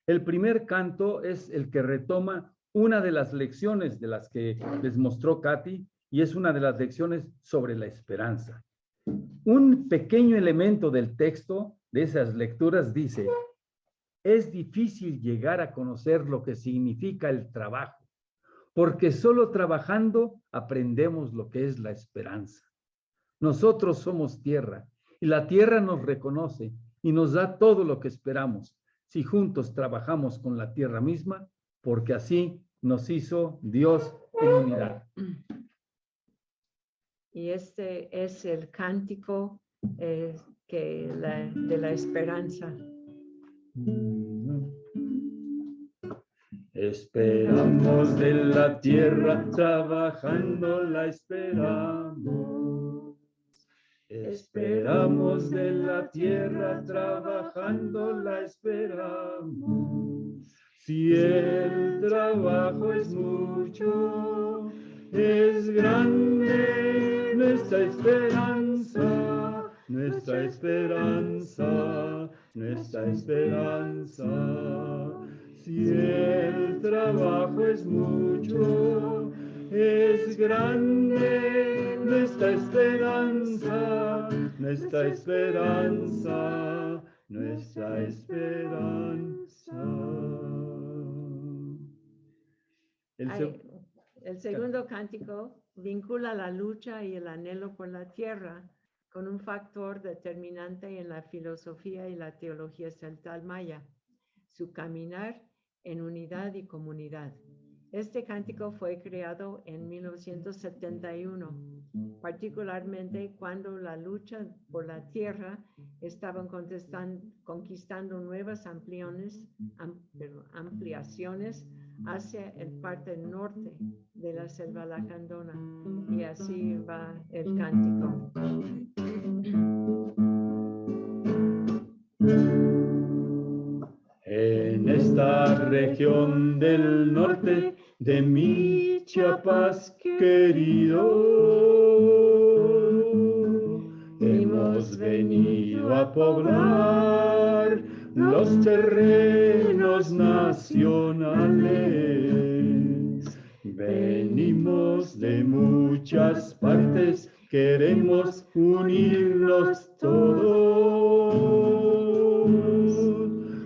El primer canto es el que retoma una de las lecciones de las que les mostró Katy, y es una de las lecciones sobre la esperanza. Un pequeño elemento del texto de esas lecturas dice: es difícil llegar a conocer lo que significa el trabajo, porque solo trabajando aprendemos lo que es la esperanza. Nosotros somos tierra, y la tierra nos reconoce y nos da todo lo que esperamos, si juntos trabajamos con la tierra misma, porque así nos hizo Dios en unidad. Y este es el cántico de la esperanza. Esperamos de la tierra, trabajando la esperamos. Esperamos de la tierra, trabajando la esperamos. Si el trabajo es mucho, es grande nuestra esperanza, nuestra esperanza, nuestra esperanza. Si el trabajo es mucho, es grande nuestra esperanza, nuestra esperanza, nuestra esperanza. El segundo cántico vincula la lucha y el anhelo por la tierra con un factor determinante en la filosofía y la teología celtal maya: su caminar en unidad y comunidad. Este cántico fue creado en 1971, particularmente cuando la lucha por la tierra estaban conquistando nuevas ampliaciones hacia el parte norte de la selva lacandona. Y así va el cántico. En esta región del norte de mi Chiapas querido, hemos venido a poblar los terrenos nacionales. Venimos de muchas partes, queremos unirnos todos,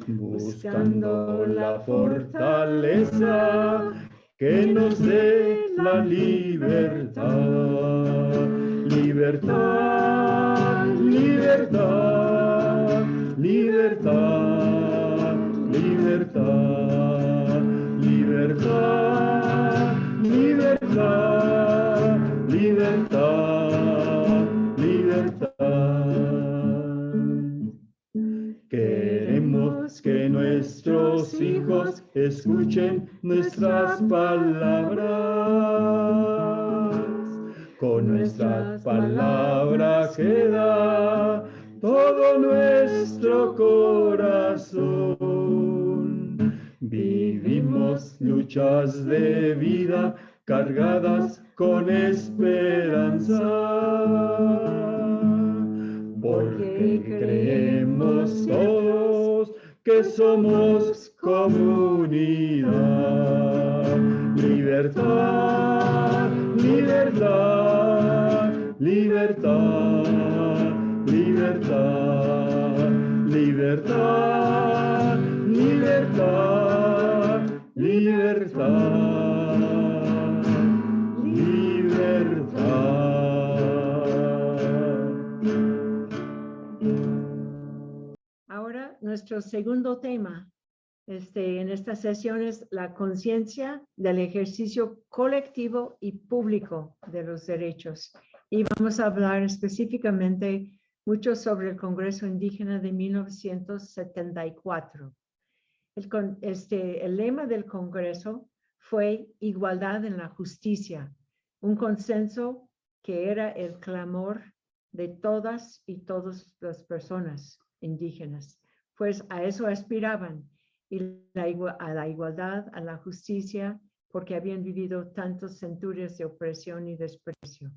buscando la fortaleza que nos dé la libertad. Libertad, libertad, libertad, libertad, libertad, libertad, libertad, libertad. Queremos que nuestros hijos escuchen nuestras palabras. Con nuestras palabras queda todo nuestro corazón. Vivimos luchas de vida cargadas con esperanza, porque creemos todos que somos comunidad. Libertad, libertad, libertad, libertad, libertad, libertad, libertad, libertad. Ahora, nuestro segundo tema en esta sesión es la conciencia del ejercicio colectivo y público de los derechos. Y vamos a hablar específicamente mucho sobre el Congreso Indígena de 1974. El lema del Congreso fue igualdad en la justicia, un consenso que era el clamor de todas y todas las personas indígenas, pues a eso aspiraban, y a la igualdad, a la justicia, porque habían vivido tantos centurias de opresión y desprecio.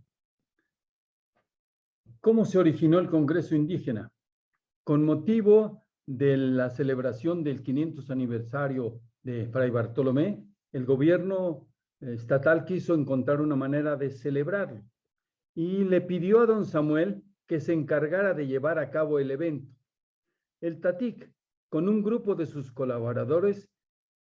¿Cómo se originó el Congreso Indígena? Con motivo de la celebración del 500 aniversario de Fray Bartolomé, el gobierno estatal quiso encontrar una manera de celebrarlo y le pidió a don Samuel que se encargara de llevar a cabo el evento. El TATIC, con un grupo de sus colaboradores,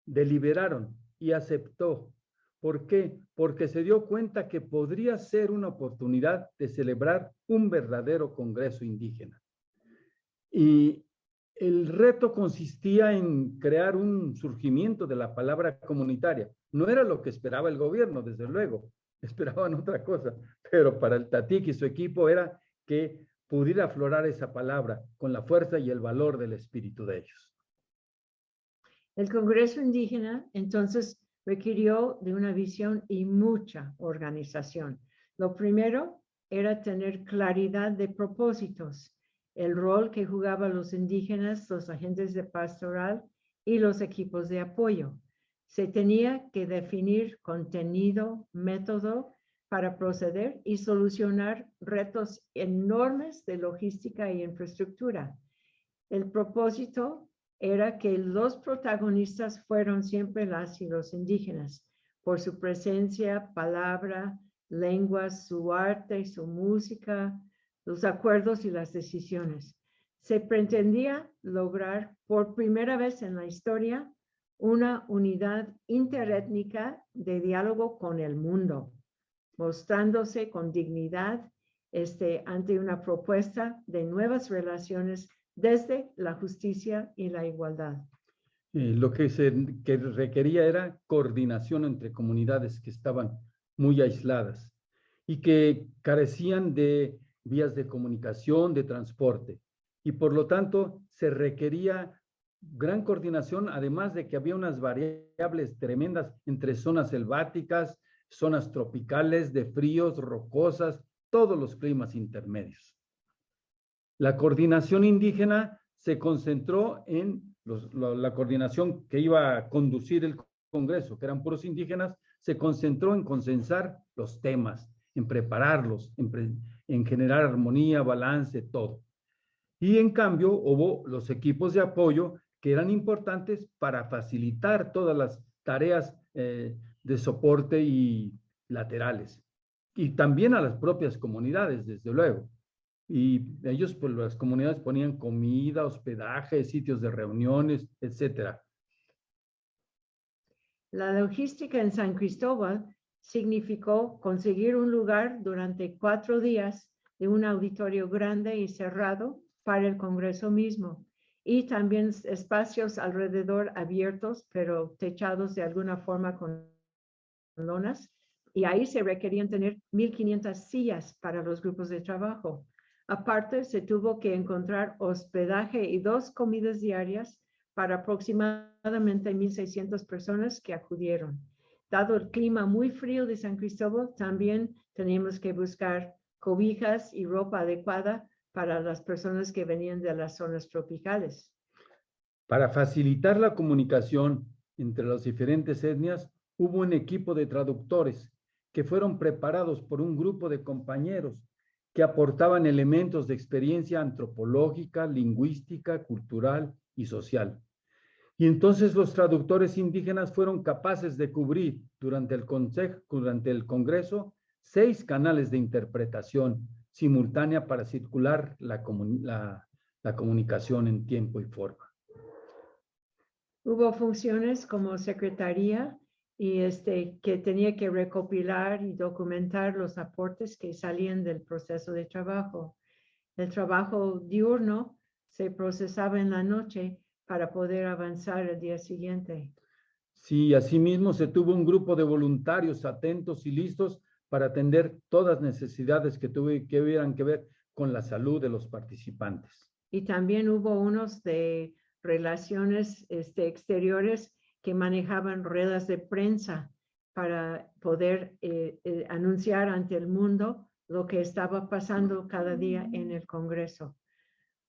deliberaron y aceptó. ¿Por qué? Porque se dio cuenta que podría ser una oportunidad de celebrar un verdadero congreso indígena. Y el reto consistía en crear un surgimiento de la palabra comunitaria. No era lo que esperaba el gobierno, desde luego, esperaban otra cosa, pero para el TATIC y su equipo era que pudiera aflorar esa palabra con la fuerza y el valor del espíritu de ellos. El Congreso Indígena entonces requirió de una visión y mucha organización. Lo primero era tener claridad de propósitos, el rol que jugaban los indígenas, los agentes de pastoral y los equipos de apoyo. Se tenía que definir contenido, método para proceder y solucionar retos enormes de logística y infraestructura. El propósito era que los protagonistas fueron siempre las y los indígenas, por su presencia, palabra, lenguas, su arte, su música, los acuerdos y las decisiones. Se pretendía lograr por primera vez en la historia una unidad interétnica de diálogo con el mundo, mostrándose con dignidad ante una propuesta de nuevas relaciones desde la justicia y la igualdad. Lo que requería era coordinación entre comunidades que estaban muy aisladas y que carecían de vías de comunicación, de transporte. Y por lo tanto se requería gran coordinación, además de que había unas variables tremendas entre zonas selváticas, zonas tropicales, de fríos, rocosas, todos los climas intermedios. La coordinación indígena se concentró en la coordinación que iba a conducir el Congreso, que eran puros indígenas, se concentró en consensar los temas, en prepararlos, en generar armonía, balance, todo. Y en cambio hubo los equipos de apoyo que eran importantes para facilitar todas las tareas de soporte y laterales. Y también a las propias comunidades, desde luego. Y ellos, pues las comunidades ponían comida, hospedaje, sitios de reuniones, etcétera. La logística en San Cristóbal significó conseguir un lugar durante 4 días de un auditorio grande y cerrado para el Congreso mismo, y también espacios alrededor abiertos, pero techados de alguna forma con lonas, y ahí se requerían tener 1,500 sillas para los grupos de trabajo. Aparte, se tuvo que encontrar hospedaje y 2 comidas diarias para aproximadamente 1,600 personas que acudieron. Dado el clima muy frío de San Cristóbal, también teníamos que buscar cobijas y ropa adecuada para las personas que venían de las zonas tropicales. Para facilitar la comunicación entre las diferentes etnias, hubo un equipo de traductores que fueron preparados por un grupo de compañeros que aportaban elementos de experiencia antropológica, lingüística, cultural y social. Y entonces los traductores indígenas fueron capaces de cubrir durante el Congreso 6 canales de interpretación simultánea para circular la comunicación en tiempo y forma. Hubo funciones como secretaría y que tenía que recopilar y documentar los aportes que salían del proceso de trabajo. El trabajo diurno se procesaba en la noche para poder avanzar el día siguiente. Sí, asimismo se tuvo un grupo de voluntarios atentos y listos para atender todas necesidades que tuvieran que ver con la salud de los participantes. Y también hubo unos de relaciones exteriores que manejaban ruedas de prensa para poder anunciar ante el mundo lo que estaba pasando cada día en el Congreso.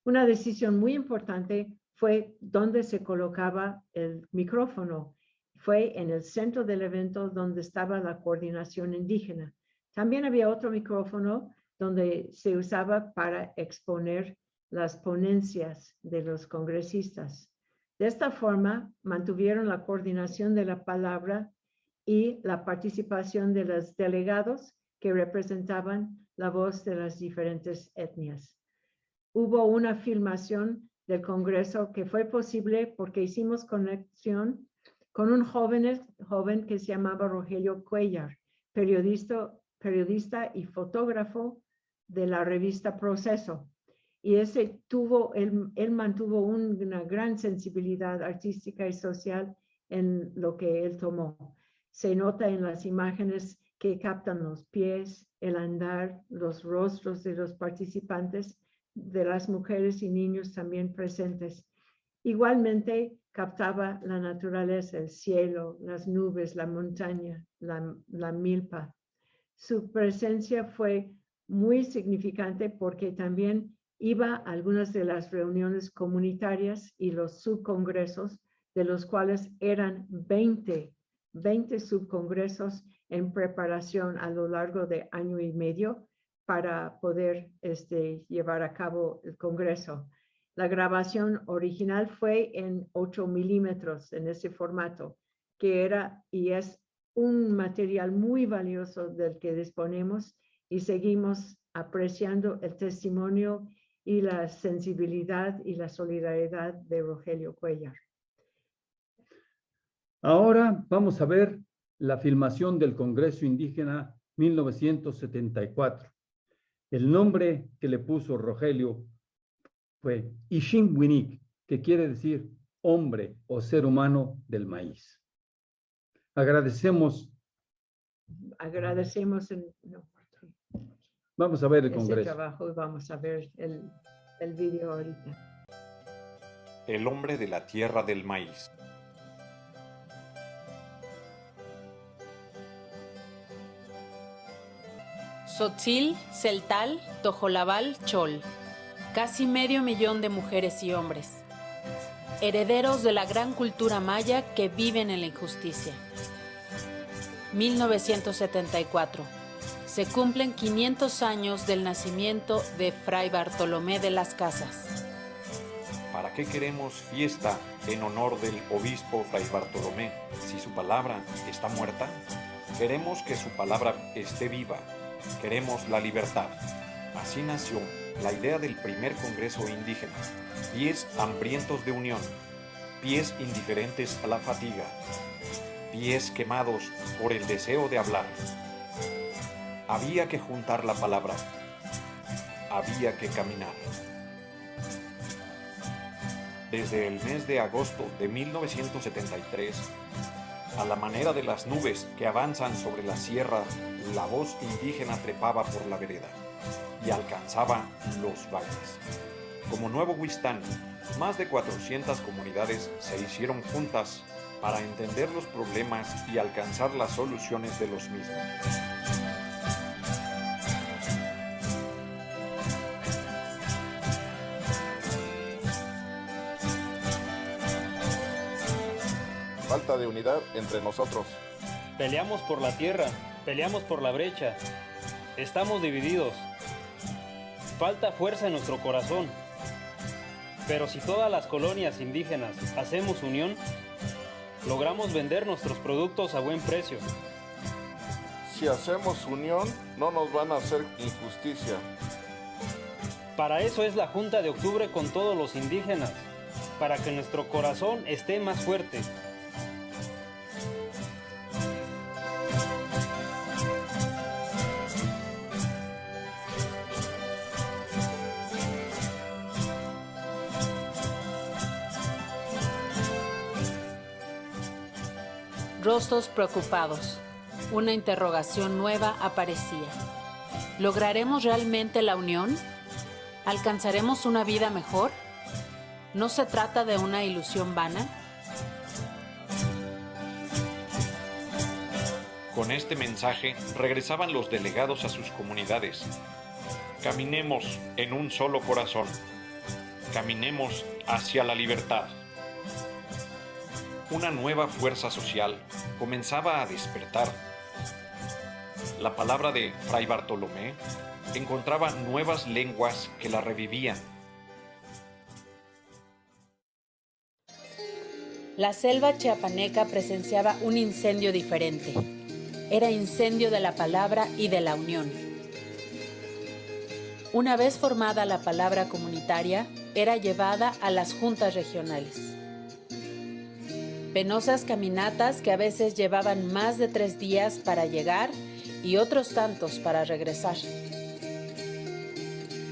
Una decisión muy importante fue dónde se colocaba el micrófono. Fue en el centro del evento donde estaba la coordinación indígena. También había otro micrófono donde se usaba para exponer las ponencias de los congresistas. De esta forma, mantuvieron la coordinación de la palabra y la participación de los delegados que representaban la voz de las diferentes etnias. Hubo una filmación del Congreso que fue posible porque hicimos conexión con un joven que se llamaba Rogelio Cuellar, periodista y fotógrafo de la revista Proceso. Y él mantuvo una gran sensibilidad artística y social en lo que él tomó. Se nota en las imágenes que captan los pies, el andar, los rostros de los participantes, de las mujeres y niños también presentes. Igualmente captaba la naturaleza, el cielo, las nubes, la montaña, la milpa. Su presencia fue muy significante porque también iba a algunas de las reuniones comunitarias y los subcongresos, de los cuales eran 20 subcongresos en preparación a lo largo de año y medio para poder llevar a cabo el Congreso. La grabación original fue en 8 milímetros en ese formato, que era y es un material muy valioso del que disponemos y seguimos apreciando el testimonio y la sensibilidad y la solidaridad de Rogelio Cuellar. Ahora vamos a ver la filmación del Congreso Indígena 1974. El nombre que le puso Rogelio fue Ixinwinik, que quiere decir hombre o ser humano del maíz. Agradecemos. Vamos a ver el Congreso. Trabajo y vamos a ver el video ahorita. El hombre de la tierra del maíz. Tzotzil, Celtal, Tojolabal, Chol. Casi 500,000 de mujeres y hombres. Herederos de la gran cultura maya que viven en la injusticia. 1974. Se cumplen 500 años del nacimiento de Fray Bartolomé de las Casas. ¿Para qué queremos fiesta en honor del obispo Fray Bartolomé si su palabra está muerta? Queremos que su palabra esté viva. Queremos la libertad. Así nació la idea del primer Congreso Indígena. Pies hambrientos de unión, pies indiferentes a la fatiga, pies quemados por el deseo de hablar. Había que juntar la palabra, había que caminar. Desde el mes de agosto de 1973, a la manera de las nubes que avanzan sobre la sierra, la voz indígena trepaba por la vereda y alcanzaba los valles. Como Nuevo Huistán, más de 400 comunidades se hicieron juntas para entender los problemas y alcanzar las soluciones de los mismos. Falta de unidad entre nosotros. Peleamos por la tierra, Peleamos por la brecha. Estamos divididos. Falta fuerza en nuestro corazón. Pero si todas las colonias indígenas hacemos unión, logramos vender nuestros productos a buen precio. Si hacemos unión, no nos van a hacer injusticia. Para eso es la Junta de Octubre con todos los indígenas, para que nuestro corazón esté más fuerte. Rostros preocupados. Una interrogación nueva aparecía. ¿Lograremos realmente la unión? ¿Alcanzaremos una vida mejor? ¿No se trata de una ilusión vana? Con este mensaje regresaban los delegados a sus comunidades. Caminemos en un solo corazón. Caminemos hacia la libertad. Una nueva fuerza social comenzaba a despertar. La palabra de Fray Bartolomé encontraba nuevas lenguas que la revivían. La selva chiapaneca presenciaba un incendio diferente. Era incendio de la palabra y de la unión. Una vez formada la palabra comunitaria, era llevada a las juntas regionales. Penosas caminatas que a veces llevaban más de 3 días para llegar y otros tantos para regresar.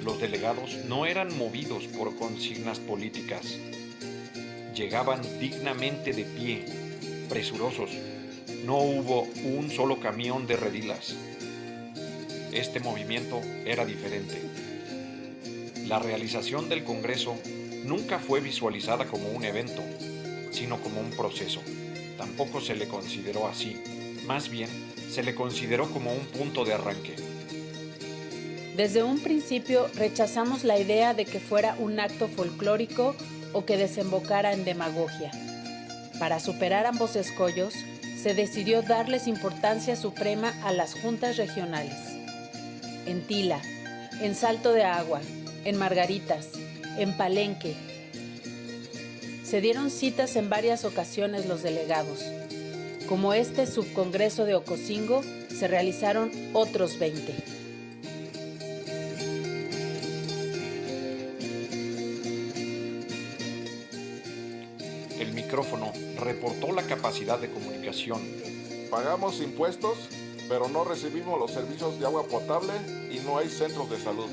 Los delegados no eran movidos por consignas políticas. Llegaban dignamente de pie, presurosos. No hubo un solo camión de redilas. Este movimiento era diferente. La realización del Congreso nunca fue visualizada como un evento, sino como un proceso. Tampoco se le consideró así. Más bien, se le consideró como un punto de arranque. Desde un principio rechazamos la idea de que fuera un acto folclórico o que desembocara en demagogia. Para superar ambos escollos, se decidió darles importancia suprema a las juntas regionales. En Tila, en Salto de Agua, en Margaritas, en Palenque. Se dieron citas en varias ocasiones los delegados. Como este subcongreso de Ocosingo, se realizaron otros 20. El micrófono reportó la capacidad de comunicación. Pagamos impuestos, pero no recibimos los servicios de agua potable y no hay centros de salud.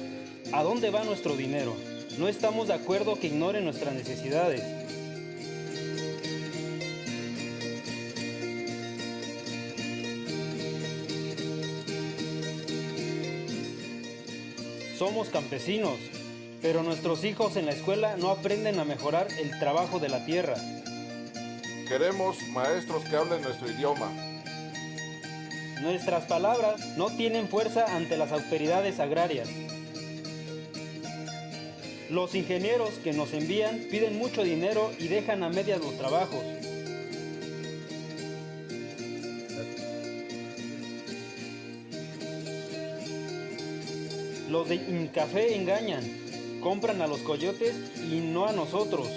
¿A dónde va nuestro dinero? No estamos de acuerdo que ignoren nuestras necesidades. Somos campesinos, pero nuestros hijos en la escuela no aprenden a mejorar el trabajo de la tierra. Queremos maestros que hablen nuestro idioma. Nuestras palabras no tienen fuerza ante las autoridades agrarias. Los ingenieros que nos envían piden mucho dinero y dejan a medias los trabajos. Los de Incafé engañan, compran a los coyotes y no a nosotros.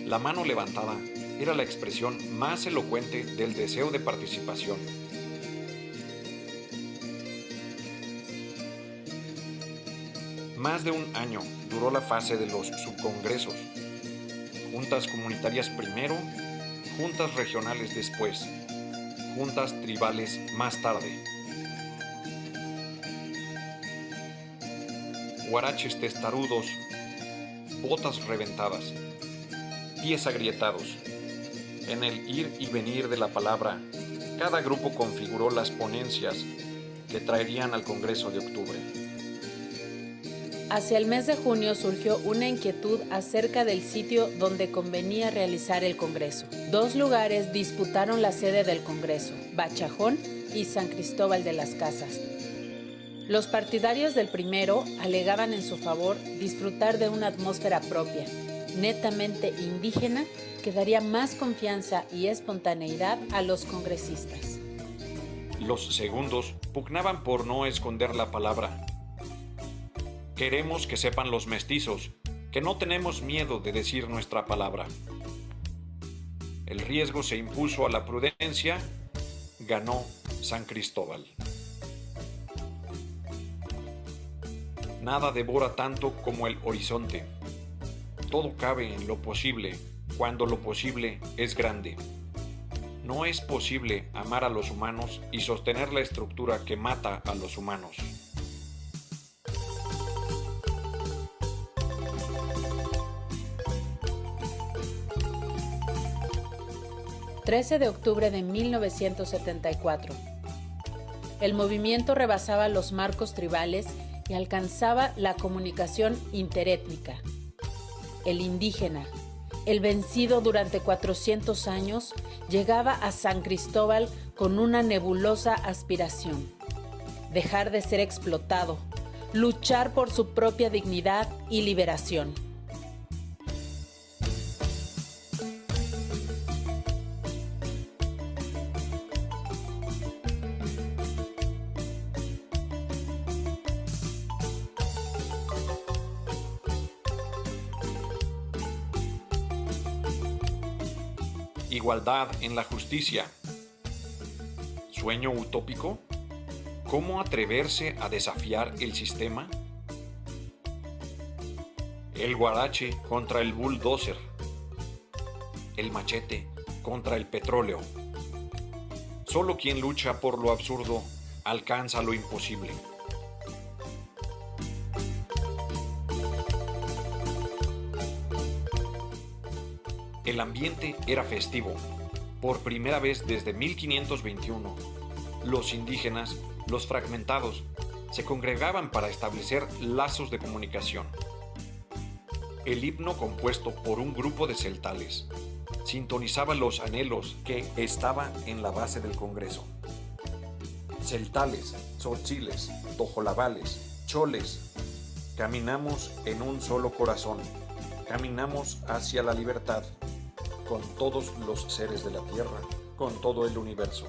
La mano levantada era la expresión más elocuente del deseo de participación. Más de un año duró la fase de los subcongresos. Juntas comunitarias primero, juntas regionales después, juntas tribales más tarde. Huaraches testarudos, botas reventadas, pies agrietados. En el ir y venir de la palabra, cada grupo configuró las ponencias que traerían al Congreso de Octubre. Hacia el mes de junio surgió una inquietud acerca del sitio donde convenía realizar el Congreso. 2 lugares disputaron la sede del Congreso, Bachajón y San Cristóbal de las Casas. Los partidarios del primero alegaban en su favor disfrutar de una atmósfera propia, netamente indígena, que daría más confianza y espontaneidad a los congresistas. Los segundos pugnaban por no esconder la palabra. Queremos que sepan los mestizos que no tenemos miedo de decir nuestra palabra. El riesgo se impuso a la prudencia, ganó San Cristóbal. Nada devora tanto como el horizonte. Todo cabe en lo posible, cuando lo posible es grande. No es posible amar a los humanos y sostener la estructura que mata a los humanos. ...13 de octubre de 1974. El movimiento rebasaba los marcos tribales y alcanzaba la comunicación interétnica. El indígena, el vencido durante 400 años, llegaba a San Cristóbal con una nebulosa aspiración: dejar de ser explotado, luchar por su propia dignidad y liberación. Igualdad en la justicia. ¿Sueño utópico? ¿Cómo atreverse a desafiar el sistema? El guarache contra el bulldozer. El machete contra el petróleo. Solo quien lucha por lo absurdo alcanza lo imposible. El ambiente era festivo. Por primera vez desde 1521, los indígenas, los fragmentados, se congregaban para establecer lazos de comunicación. El himno, compuesto por un grupo de celtales, sintonizaba los anhelos que estaban en la base del Congreso. Celtales, tzotziles, tojolabales, choles, caminamos en un solo corazón, caminamos hacia la libertad, con todos los seres de la tierra, con todo el universo.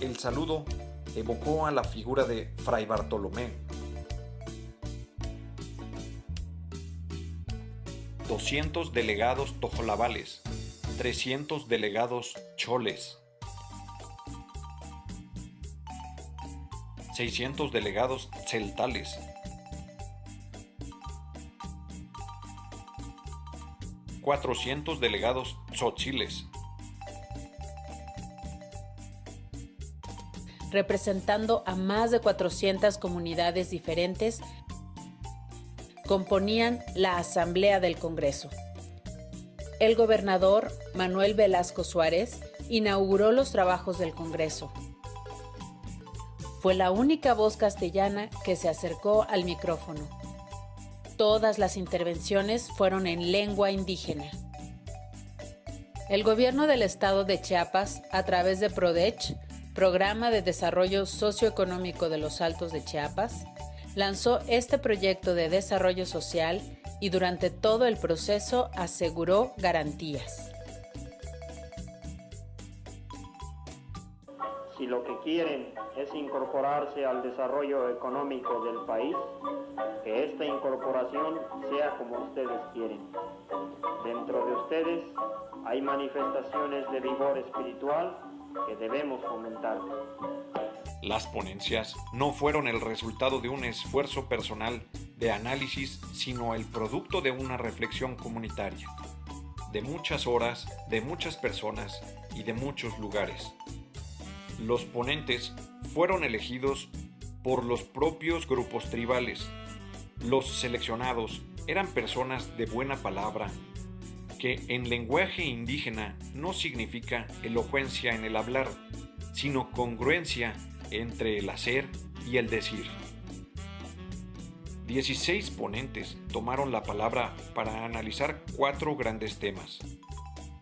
El saludo evocó a la figura de Fray Bartolomé. 200 delegados tojolabales, 300 delegados choles, 600 delegados celtales, 400 delegados tzotziles, representando a más de 400 comunidades diferentes, componían la Asamblea del Congreso. El gobernador Manuel Velasco Suárez inauguró los trabajos del Congreso. Fue la única voz castellana que se acercó al micrófono. Todas las intervenciones fueron en lengua indígena. El gobierno del estado de Chiapas, a través de PRODECH, Programa de Desarrollo Socioeconómico de los Altos de Chiapas, lanzó este proyecto de desarrollo social y durante todo el proceso aseguró garantías. Si lo que quieren es incorporarse al desarrollo económico del país, que esta incorporación sea como ustedes quieren. Dentro de ustedes hay manifestaciones de vigor espiritual que debemos fomentar. Las ponencias no fueron el resultado de un esfuerzo personal de análisis, sino el producto de una reflexión comunitaria, de muchas horas, de muchas personas y de muchos lugares. Los ponentes fueron elegidos por los propios grupos tribales. Los seleccionados eran personas de buena palabra, que en lenguaje indígena no significa elocuencia en el hablar, sino congruencia entre el hacer y el decir. 16 ponentes tomaron la palabra para analizar 4 grandes temas: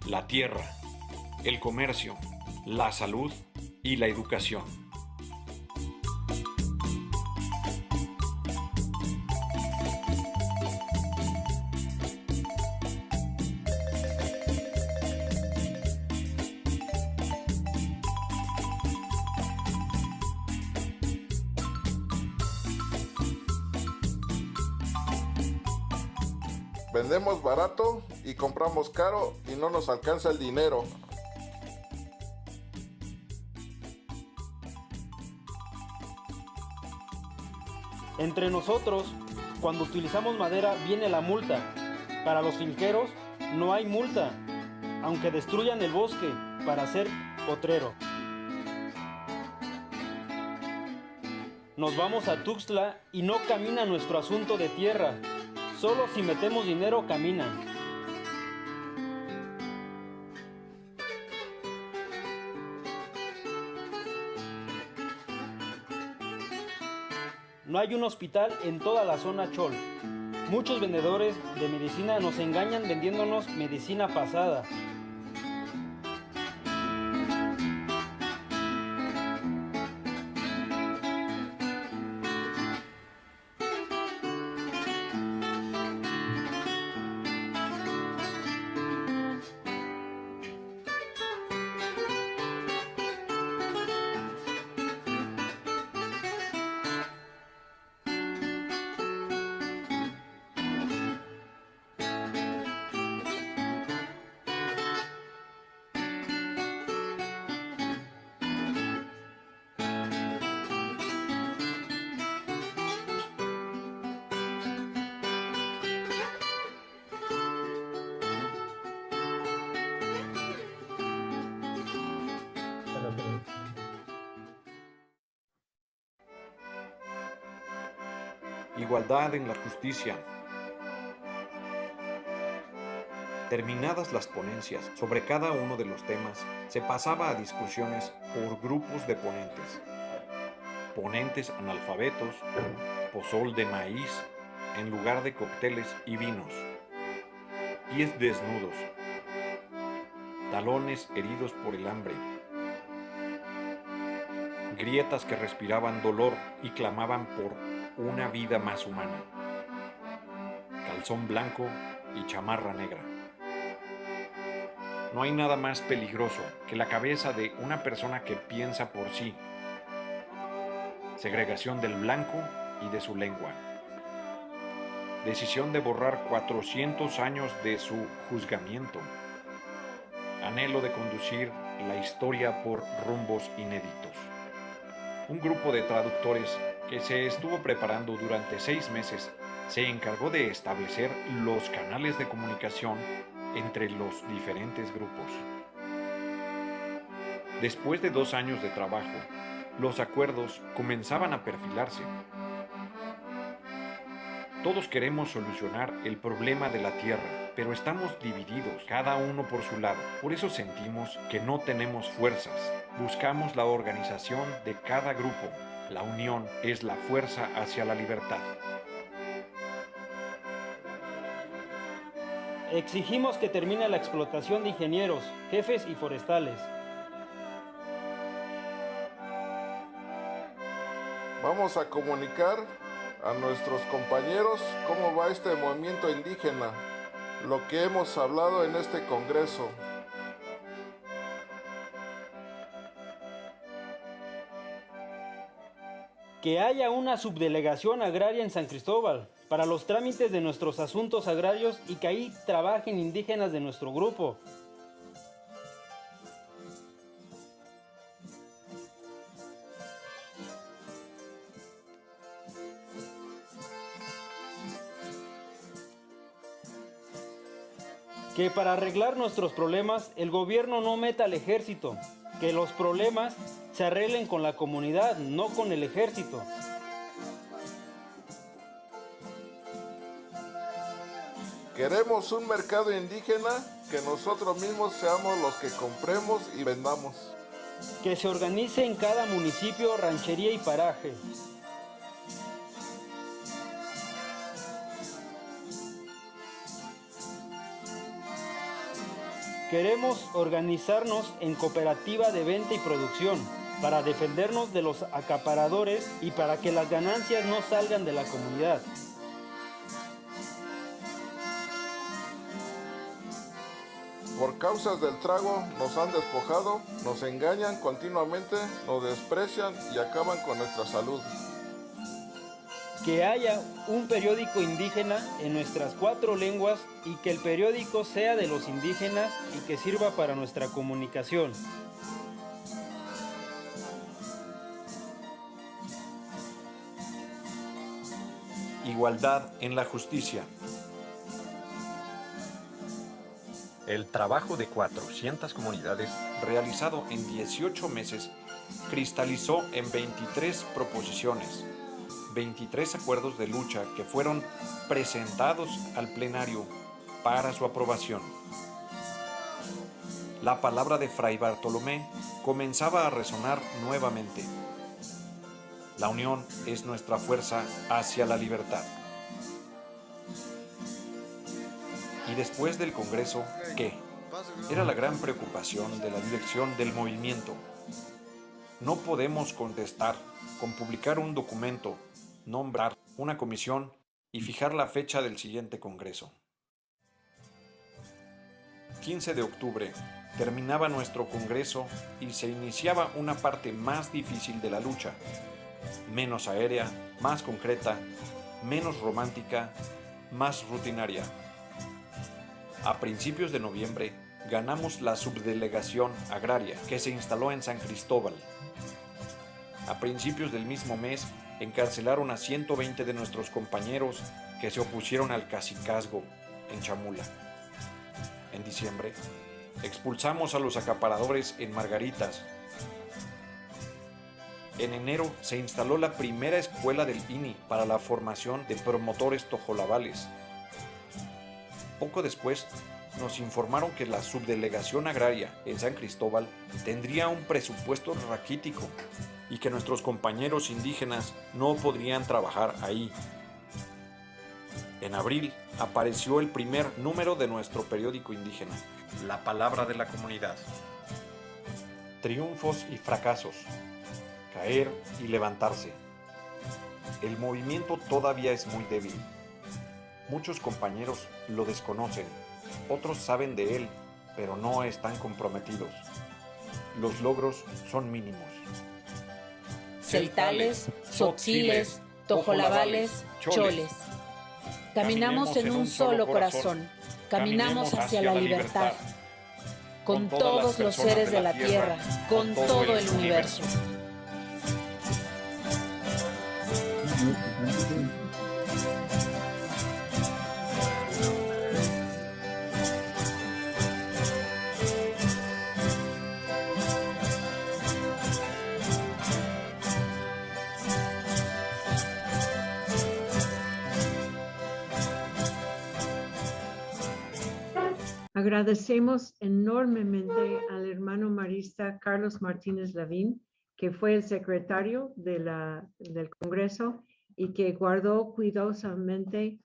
la tierra, el comercio, la salud y la educación. Vendemos barato y compramos caro y no nos alcanza el dinero. Entre nosotros, cuando utilizamos madera viene la multa. Para los finqueros no hay multa, aunque destruyan el bosque para hacer potrero. Nos vamos a Tuxtla y no camina nuestro asunto de tierra. Solo si metemos dinero camina. No hay un hospital en toda la zona Chol. Muchos vendedores de medicina nos engañan vendiéndonos medicina pasada. Igualdad en la justicia. Terminadas las ponencias sobre cada uno de los temas, se pasaba a discusiones por grupos de ponentes. Ponentes analfabetos, pozol de maíz en lugar de cócteles y vinos, pies desnudos, talones heridos por el hambre, grietas que respiraban dolor y clamaban por una vida más humana, calzón blanco y chamarra negra. No hay nada más peligroso que la cabeza de una persona que piensa por sí. Segregación del blanco y de su lengua. Decisión de borrar 400 años de su juzgamiento. Anhelo de conducir la historia por rumbos inéditos. Un grupo de traductores que se estuvo preparando durante 6 meses se encargó de establecer los canales de comunicación entre los diferentes grupos. Después de 2 años de trabajo, los acuerdos comenzaban a perfilarse. Todos queremos solucionar el problema de la tierra, pero estamos divididos, cada uno por su lado. Por eso sentimos que no tenemos fuerzas. Buscamos la organización de cada grupo. La unión es la fuerza hacia la libertad. Exigimos que termine la explotación de ingenieros, jefes y forestales. Vamos a comunicar a nuestros compañeros cómo va este movimiento indígena, lo que hemos hablado en este congreso. Que haya una subdelegación agraria en San Cristóbal para los trámites de nuestros asuntos agrarios y que ahí trabajen indígenas de nuestro grupo. Que para arreglar nuestros problemas el gobierno no meta al ejército, Que los problemas se arreglen con la comunidad, no con el ejército. Queremos un mercado indígena, que nosotros mismos seamos los que compremos y vendamos. Que se organice en cada municipio, ranchería y paraje. Queremos organizarnos en cooperativa de venta y producción para defendernos de los acaparadores y para que las ganancias no salgan de la comunidad. Por causas del trago nos han despojado, nos engañan continuamente, nos desprecian y acaban con nuestra salud. Que haya un periódico indígena en nuestras 4 lenguas y que el periódico sea de los indígenas y que sirva para nuestra comunicación. Igualdad en la justicia. El trabajo de 400 comunidades, realizado en 18 meses, cristalizó en 23 proposiciones, 23 acuerdos de lucha que fueron presentados al plenario para su aprobación. La palabra de Fray Bartolomé comenzaba a resonar nuevamente. La unión es nuestra fuerza hacia la libertad. Y después del Congreso, ¿qué? Era la gran preocupación de la dirección del movimiento. No podemos contestar con publicar un documento, nombrar una comisión y fijar la fecha del siguiente Congreso. 15 de octubre terminaba nuestro Congreso y se iniciaba una parte más difícil de la lucha, menos aérea, más concreta, menos romántica, más rutinaria. A principios de noviembre ganamos la subdelegación agraria que se instaló en San Cristóbal. A principios del mismo mes encarcelaron a 120 de nuestros compañeros que se opusieron al cacicazgo en Chamula. En diciembre expulsamos a los acaparadores en Margaritas. En enero se instaló la primera escuela del INI para la formación de promotores tojolabales. Poco después, nos informaron que la subdelegación agraria en San Cristóbal tendría un presupuesto raquítico y que nuestros compañeros indígenas no podrían trabajar ahí. En abril apareció el primer número de nuestro periódico indígena, La Palabra de la Comunidad. Triunfos y fracasos, caer y levantarse. El movimiento todavía es muy débil. Muchos compañeros lo desconocen, otros saben de él, pero no están comprometidos. Los logros son mínimos. Celtales, tzotziles, tojolabales, choles. Caminamos en un solo corazón, caminamos hacia la libertad, con todos los seres de la tierra, con todo el universo. Agradecemos enormemente al hermano marista Carlos Martínez Lavín, que fue el secretario del Congreso y que guardó cuidadosamente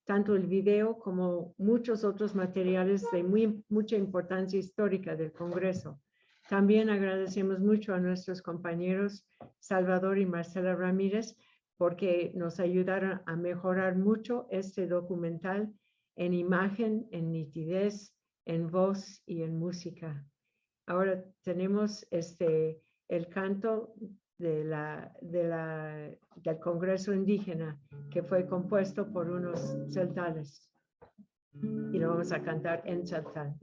tanto el video como muchos otros materiales de mucha importancia histórica del Congreso. También agradecemos mucho a nuestros compañeros Salvador y Marcela Ramírez porque nos ayudaron a mejorar mucho este documental en imagen, en nitidez, en voz y en música. Ahora tenemos el canto del Congreso Indígena que fue compuesto por unos celtales y lo vamos a cantar en celtal.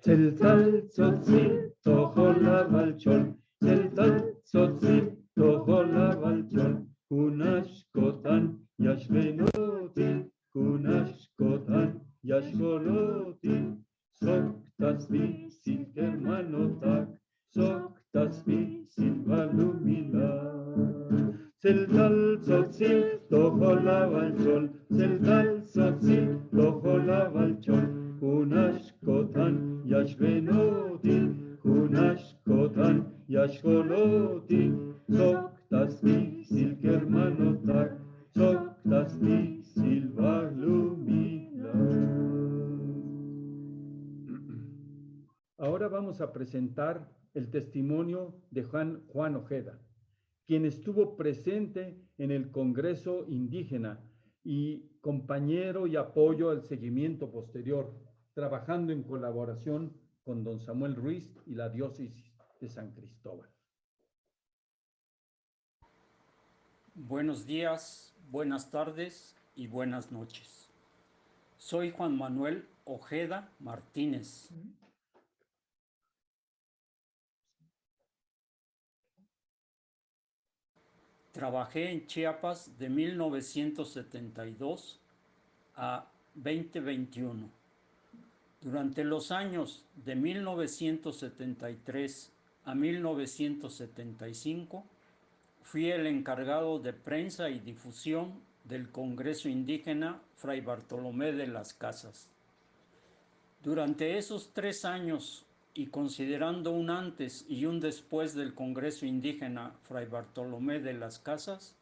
Celtal, tzotzil, tojolabal, Toholabalchol, Seltal Tzotzil, Toholabalchol, Kunashkotan, Yashvenoti, Kunashkotan, Yashvoloti, Soktas visit Germanotak, Soktas visit Valumila. Seltal Tzotzil, Toholabalchol, Seltal Tzotzil, Toholabalchol, Kunashkotan, Yashvenoti, Kunashkotan, Yashvoloti, Soktas visit Germanotak, Soktas visit Valumila. Ahora vamos a presentar el testimonio de Juan Ojeda, quien estuvo presente en el Congreso Indígena y compañero y apoyo al seguimiento posterior, trabajando en colaboración con don Samuel Ruiz y la diócesis de San Cristóbal. Buenos días, buenas tardes y buenas noches. Soy Juan Manuel Ojeda Martínez. Trabajé en Chiapas de 1972 a 2021. Durante los años de 1973 a 1975, fui el encargado de prensa y difusión del Congreso Indígena Fray Bartolomé de las Casas. Durante esos 3 años, y considerando un antes y un después del Congreso Indígena Fray Bartolomé de las Casas,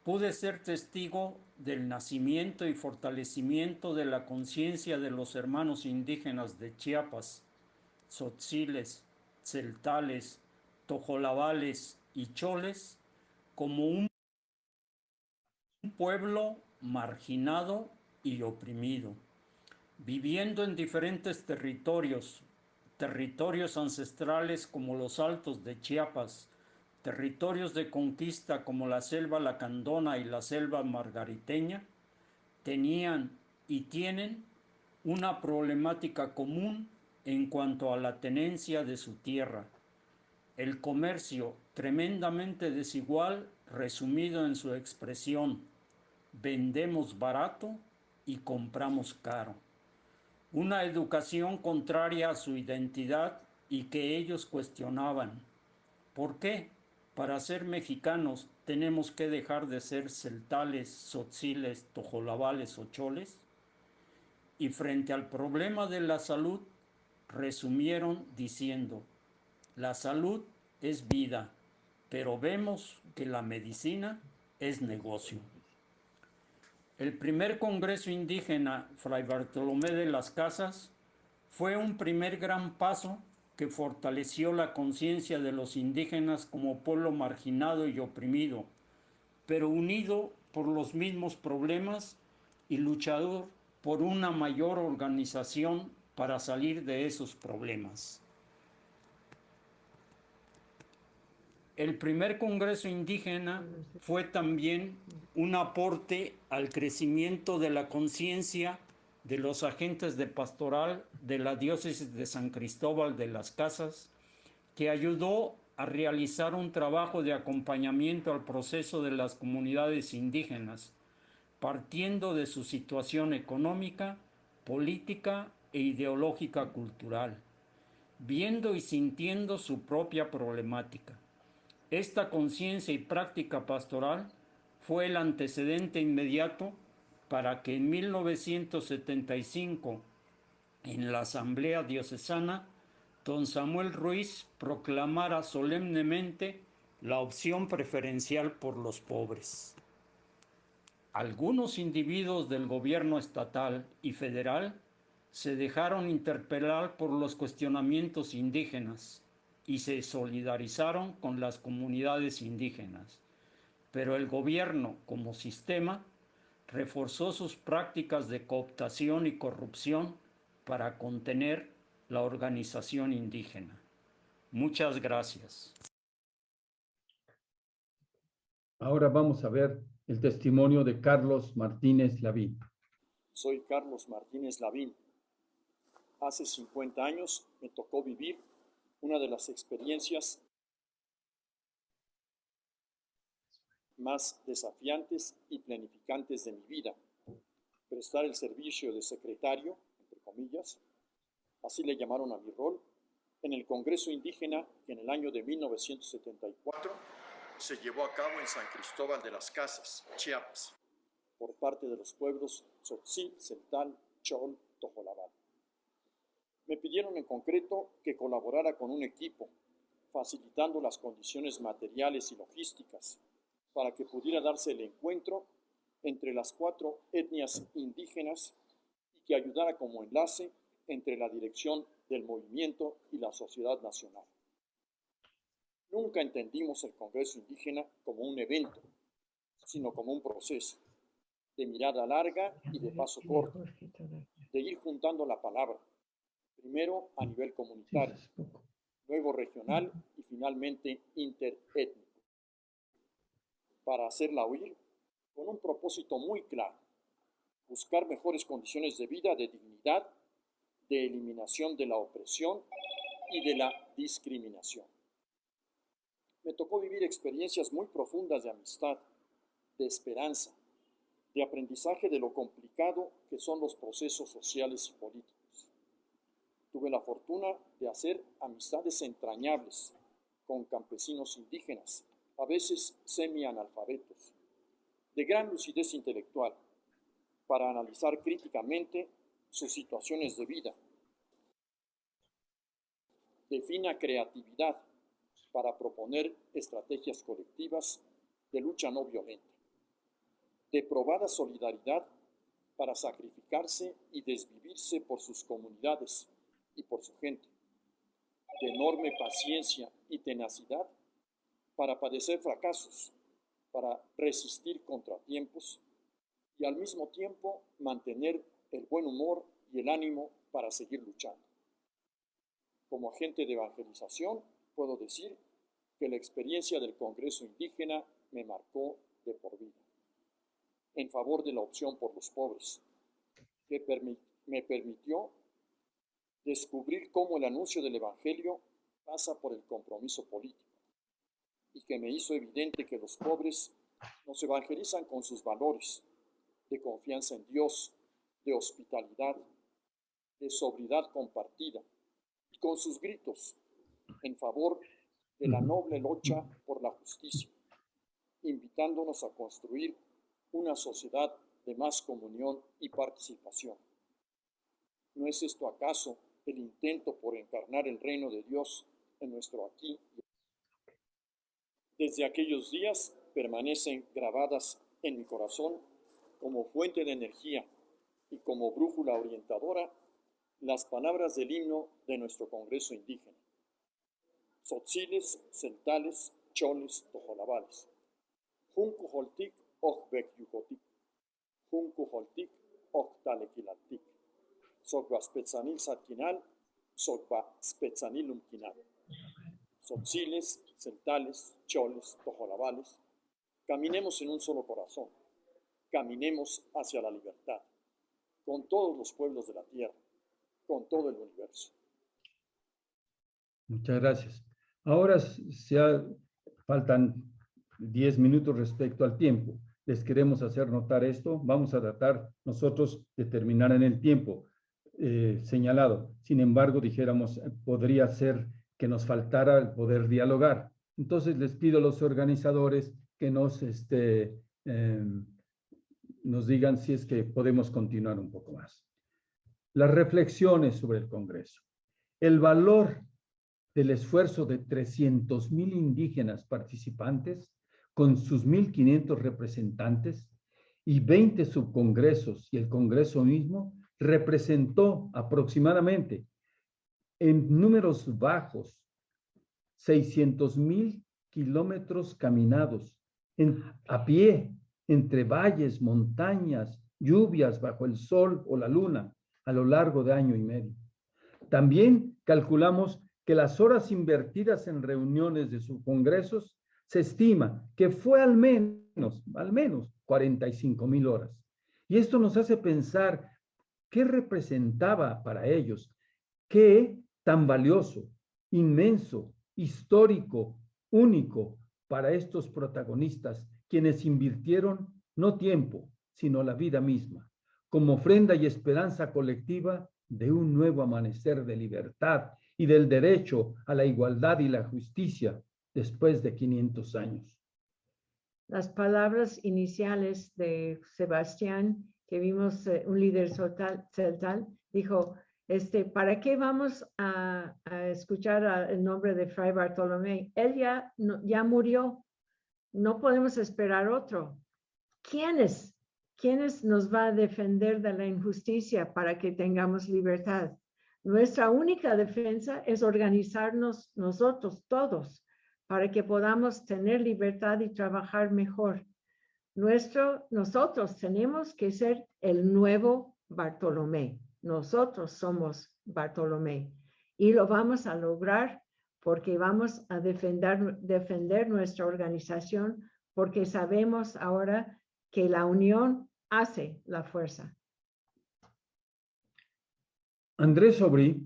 pude ser testigo del nacimiento y fortalecimiento de la conciencia de los hermanos indígenas de Chiapas, tzotziles, tzeltales, tojolabales y choles, como un pueblo marginado y oprimido, viviendo en diferentes territorios ancestrales como los Altos de Chiapas, territorios de conquista como la selva lacandona y la selva margariteña, tenían y tienen una problemática común en cuanto a la tenencia de su tierra, el comercio tremendamente desigual resumido en su expresión: vendemos barato y compramos caro. Una educación contraria a su identidad y que ellos cuestionaban. ¿Por qué? Para ser mexicanos tenemos que dejar de ser celtales, tzotziles, tojolabales o choles. Y frente al problema de la salud, resumieron diciendo: la salud es vida, pero vemos que la medicina es negocio. El primer Congreso Indígena Fray Bartolomé de las Casas fue un primer gran paso que fortaleció la conciencia de los indígenas como pueblo marginado y oprimido, pero unido por los mismos problemas y luchador por una mayor organización para salir de esos problemas. El primer Congreso Indígena fue también un aporte al crecimiento de la conciencia de los agentes de pastoral de la diócesis de San Cristóbal de las Casas, que ayudó a realizar un trabajo de acompañamiento al proceso de las comunidades indígenas, partiendo de su situación económica, política e ideológica cultural, viendo y sintiendo su propia problemática. Esta conciencia y práctica pastoral fue el antecedente inmediato para que en 1975, en la Asamblea Diocesana, don Samuel Ruiz proclamara solemnemente la opción preferencial por los pobres. Algunos individuos del gobierno estatal y federal se dejaron interpelar por los cuestionamientos indígenas y se solidarizaron con las comunidades indígenas, pero el gobierno, como sistema, reforzó sus prácticas de cooptación y corrupción para contener la organización indígena. Muchas gracias. Ahora vamos a ver el testimonio de Carlos Martínez Lavín. Soy Carlos Martínez Lavín. Hace 50 años me tocó vivir una de las experiencias más desafiantes y planificantes de mi vida. Prestar el servicio de secretario, entre comillas, así le llamaron a mi rol, en el Congreso Indígena que en el año de 1974 se llevó a cabo en San Cristóbal de las Casas, Chiapas, por parte de los pueblos Tzotzil, Celtal, Chol, Tojolabal. Me pidieron en concreto que colaborara con un equipo, facilitando las condiciones materiales y logísticas para que pudiera darse el encuentro entre las 4 etnias indígenas y que ayudara como enlace entre la dirección del movimiento y la sociedad nacional. Nunca entendimos el Congreso Indígena como un evento, sino como un proceso de mirada larga y de paso corto, de ir juntando la palabra, primero a nivel comunitario, luego regional y finalmente interétnico, para hacerla oír con un propósito muy claro: buscar mejores condiciones de vida, de dignidad, de eliminación de la opresión y de la discriminación. Me tocó vivir experiencias muy profundas de amistad, de esperanza, de aprendizaje de lo complicado que son los procesos sociales y políticos. Tuve la fortuna de hacer amistades entrañables con campesinos indígenas, a veces semi-analfabetos, de gran lucidez intelectual, para analizar críticamente sus situaciones de vida, de fina creatividad para proponer estrategias colectivas de lucha no violenta, de probada solidaridad para sacrificarse y desvivirse por sus comunidades y por su gente, de enorme paciencia y tenacidad para padecer fracasos, para resistir contratiempos y al mismo tiempo mantener el buen humor y el ánimo para seguir luchando. Como agente de evangelización, puedo decir que la experiencia del Congreso Indígena me marcó de por vida, en favor de la opción por los pobres, que me permitió descubrir cómo el anuncio del Evangelio pasa por el compromiso político y que me hizo evidente que los pobres nos evangelizan con sus valores de confianza en Dios, de hospitalidad, de sobriedad compartida, y con sus gritos en favor de la noble lucha por la justicia, invitándonos a construir una sociedad de más comunión y participación. ¿No es esto acaso el intento por encarnar el reino de Dios en nuestro aquí? Desde aquellos días permanecen grabadas en mi corazón como fuente de energía y como brújula orientadora las palabras del himno de nuestro Congreso Indígena: Tzotziles, Celtales, Choles, Tojolabales. Junku holtik, ojbek yukotik. Junku holtik, ojtalequilaltik. Sokba spetzanil satkinal, sokba spetzanilum kinal. Tzotziles, Celtales, Choles, Tojolabales. Caminemos en un solo corazón. Caminemos hacia la libertad, con todos los pueblos de la tierra, con todo el universo. Muchas gracias. Ahora faltan 10 minutos respecto al tiempo. Les queremos hacer notar esto. Vamos a tratar nosotros de terminar en el tiempo señalado. Sin embargo, dijéramos, podría ser que nos faltara el poder dialogar. Entonces, les pido a los organizadores que nos digan si es que podemos continuar un poco más. Las reflexiones sobre el Congreso. El valor del esfuerzo de 300,000 indígenas participantes con sus 1,500 representantes y 20 subcongresos y el Congreso mismo representó aproximadamente en números bajos 600,000 kilómetros caminados a pie entre valles, montañas, lluvias bajo el sol o la luna a lo largo de año y medio. También calculamos que las horas invertidas en reuniones de subcongresos se estima que fue al menos 45,000 horas. Y esto nos hace pensar qué representaba para ellos, qué tan valioso inmenso, histórico, único para estos protagonistas, quienes invirtieron no tiempo, sino la vida misma, como ofrenda y esperanza colectiva de un nuevo amanecer de libertad y del derecho a la igualdad y la justicia después de 500 años. Las palabras iniciales de Sebastián, que vimos un líder celtal, dijo, ¿para qué vamos a escuchar el nombre de Fray Bartolomé? Él ya murió, no podemos esperar otro. ¿Quiénes nos va a defender de la injusticia para que tengamos libertad? Nuestra única defensa es organizarnos nosotros todos para que podamos tener libertad y trabajar mejor. Nosotros tenemos que ser el nuevo Bartolomé. Nosotros somos Bartolomé y lo vamos a lograr porque vamos a defender nuestra organización, porque sabemos ahora que la unión hace la fuerza. Andrés Aubry,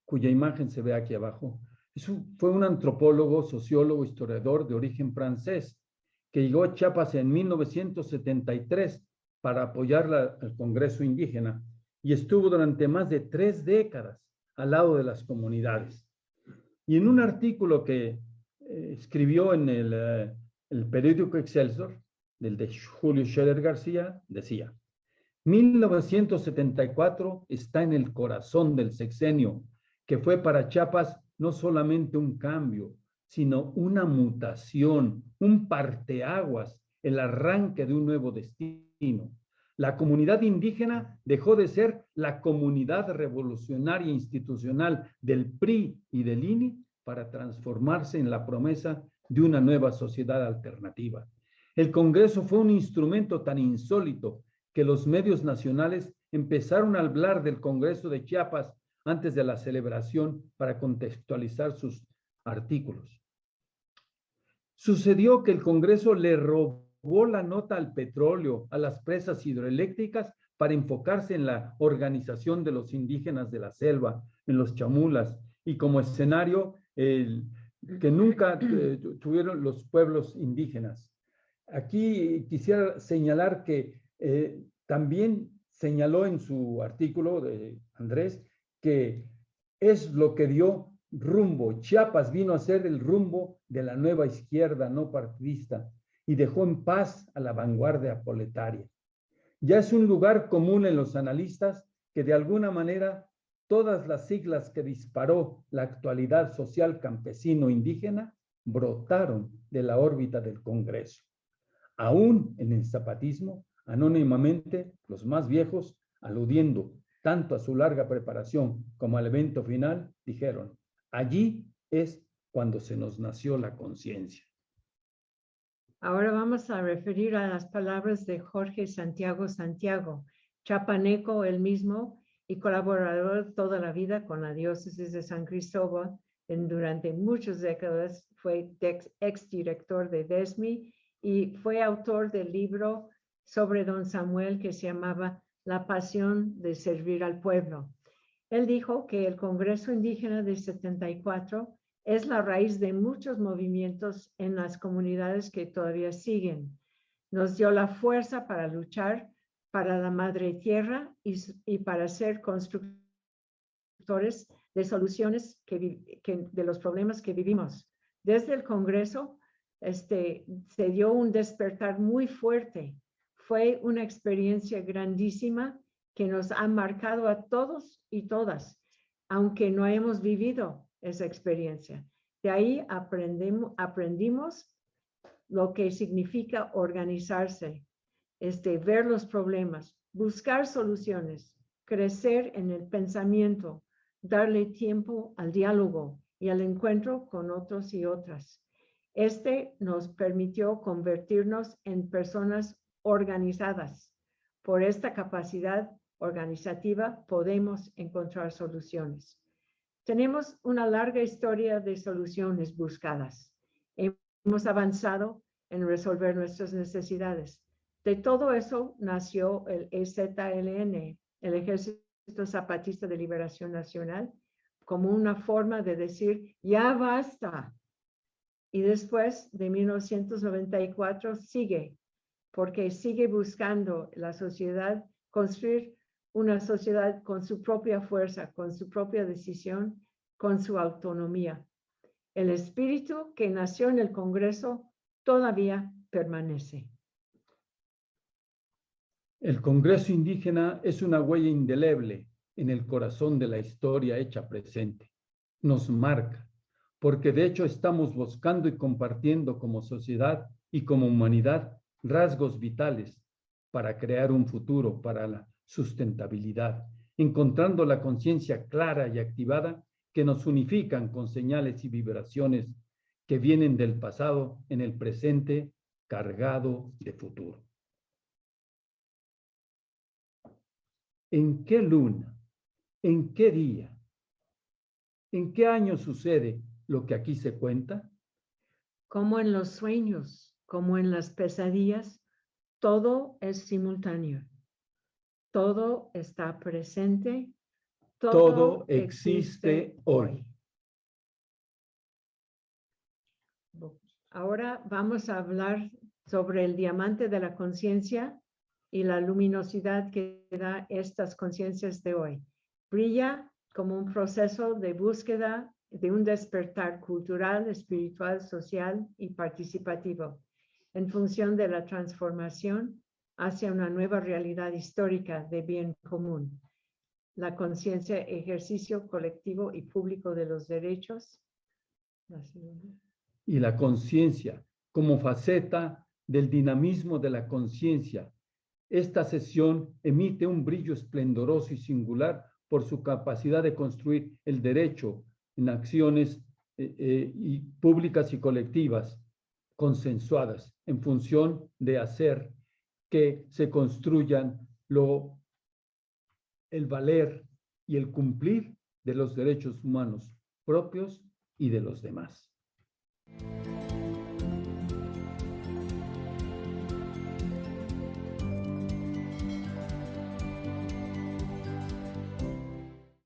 cuya imagen se ve aquí abajo, fue un antropólogo, sociólogo, historiador de origen francés que llegó a Chiapas en 1973 para apoyar al Congreso Indígena y estuvo durante más de 3 décadas al lado de las comunidades. Y en un artículo que escribió en el periódico Excelsior, del de Julio Scherer García, decía: 1974 está en el corazón del sexenio, que fue para Chiapas no solamente un cambio, sino una mutación, un parteaguas, el arranque de un nuevo destino. La comunidad indígena dejó de ser la comunidad revolucionaria institucional del PRI y del INI para transformarse en la promesa de una nueva sociedad alternativa. El Congreso fue un instrumento tan insólito que los medios nacionales empezaron a hablar del Congreso de Chiapas antes de la celebración para contextualizar sus artículos. Sucedió que el Congreso le robó la nota al petróleo, a las presas hidroeléctricas, para enfocarse en la organización de los indígenas de la selva, en los chamulas, y como escenario que nunca tuvieron los pueblos indígenas. Aquí quisiera señalar que también señaló en su artículo de Andrés que es lo que dio rumbo. Chiapas vino a ser el rumbo de la nueva izquierda no partidista y dejó en paz a la vanguardia proletaria. Ya es un lugar común en los analistas que de alguna manera todas las siglas que disparó la actualidad social campesino-indígena brotaron de la órbita del Congreso. Aún en el zapatismo, anónimamente, los más viejos, aludiendo tanto a su larga preparación como al evento final, dijeron: allí es cuando se nos nació la conciencia. Ahora vamos a referir a las palabras de Jorge Santiago, chapaneco él mismo y colaborador toda la vida con la diócesis de San Cristóbal. Durante muchas décadas fue exdirector de DESMI y fue autor del libro sobre don Samuel que se llamaba La pasión de servir al pueblo. Él dijo que el Congreso Indígena de 74 es la raíz de muchos movimientos en las comunidades que todavía siguen. Nos dio la fuerza para luchar para la madre tierra y para ser constructores de soluciones de los problemas que vivimos. Desde el Congreso se dio un despertar muy fuerte. Fue una experiencia grandísima que nos ha marcado a todos y todas, aunque no hemos vivido esa experiencia. De ahí aprendimos lo que significa organizarse, ver los problemas, buscar soluciones, crecer en el pensamiento, darle tiempo al diálogo y al encuentro con otros y otras. Nos permitió convertirnos en personas organizadas. Por esta capacidad organizativa podemos encontrar soluciones. Tenemos una larga historia de soluciones buscadas. Hemos avanzado en resolver nuestras necesidades. De todo eso nació el EZLN, el Ejército Zapatista de Liberación Nacional, como una forma de decir, ya basta. Y después de 1994 sigue, porque sigue buscando la sociedad, construir una sociedad con su propia fuerza, con su propia decisión, con su autonomía. El espíritu que nació en el Congreso todavía permanece. El Congreso Indígena es una huella indeleble en el corazón de la historia hecha presente. Nos marca, porque de hecho estamos buscando y compartiendo como sociedad y como humanidad rasgos vitales para crear un futuro, para la sustentabilidad, encontrando la conciencia clara y activada que nos unifican con señales y vibraciones que vienen del pasado en el presente cargado de futuro. ¿En qué luna? ¿En qué día? ¿En qué año sucede lo que aquí se cuenta? Como en los sueños, como en las pesadillas, todo es simultáneo. Todo está presente. Todo existe hoy. Ahora vamos a hablar sobre el diamante de la conciencia y la luminosidad que da estas conciencias de hoy. Brilla como un proceso de búsqueda de un despertar cultural, espiritual, social y participativo en función de la transformación hacia una nueva realidad histórica de bien común. La conciencia, ejercicio colectivo y público de los derechos. Y la conciencia como faceta del dinamismo de la conciencia. Esta sesión emite un brillo esplendoroso y singular por su capacidad de construir el derecho en acciones públicas y colectivas, consensuadas, en función de hacer que se construyan el valer y el cumplir de los derechos humanos propios y de los demás.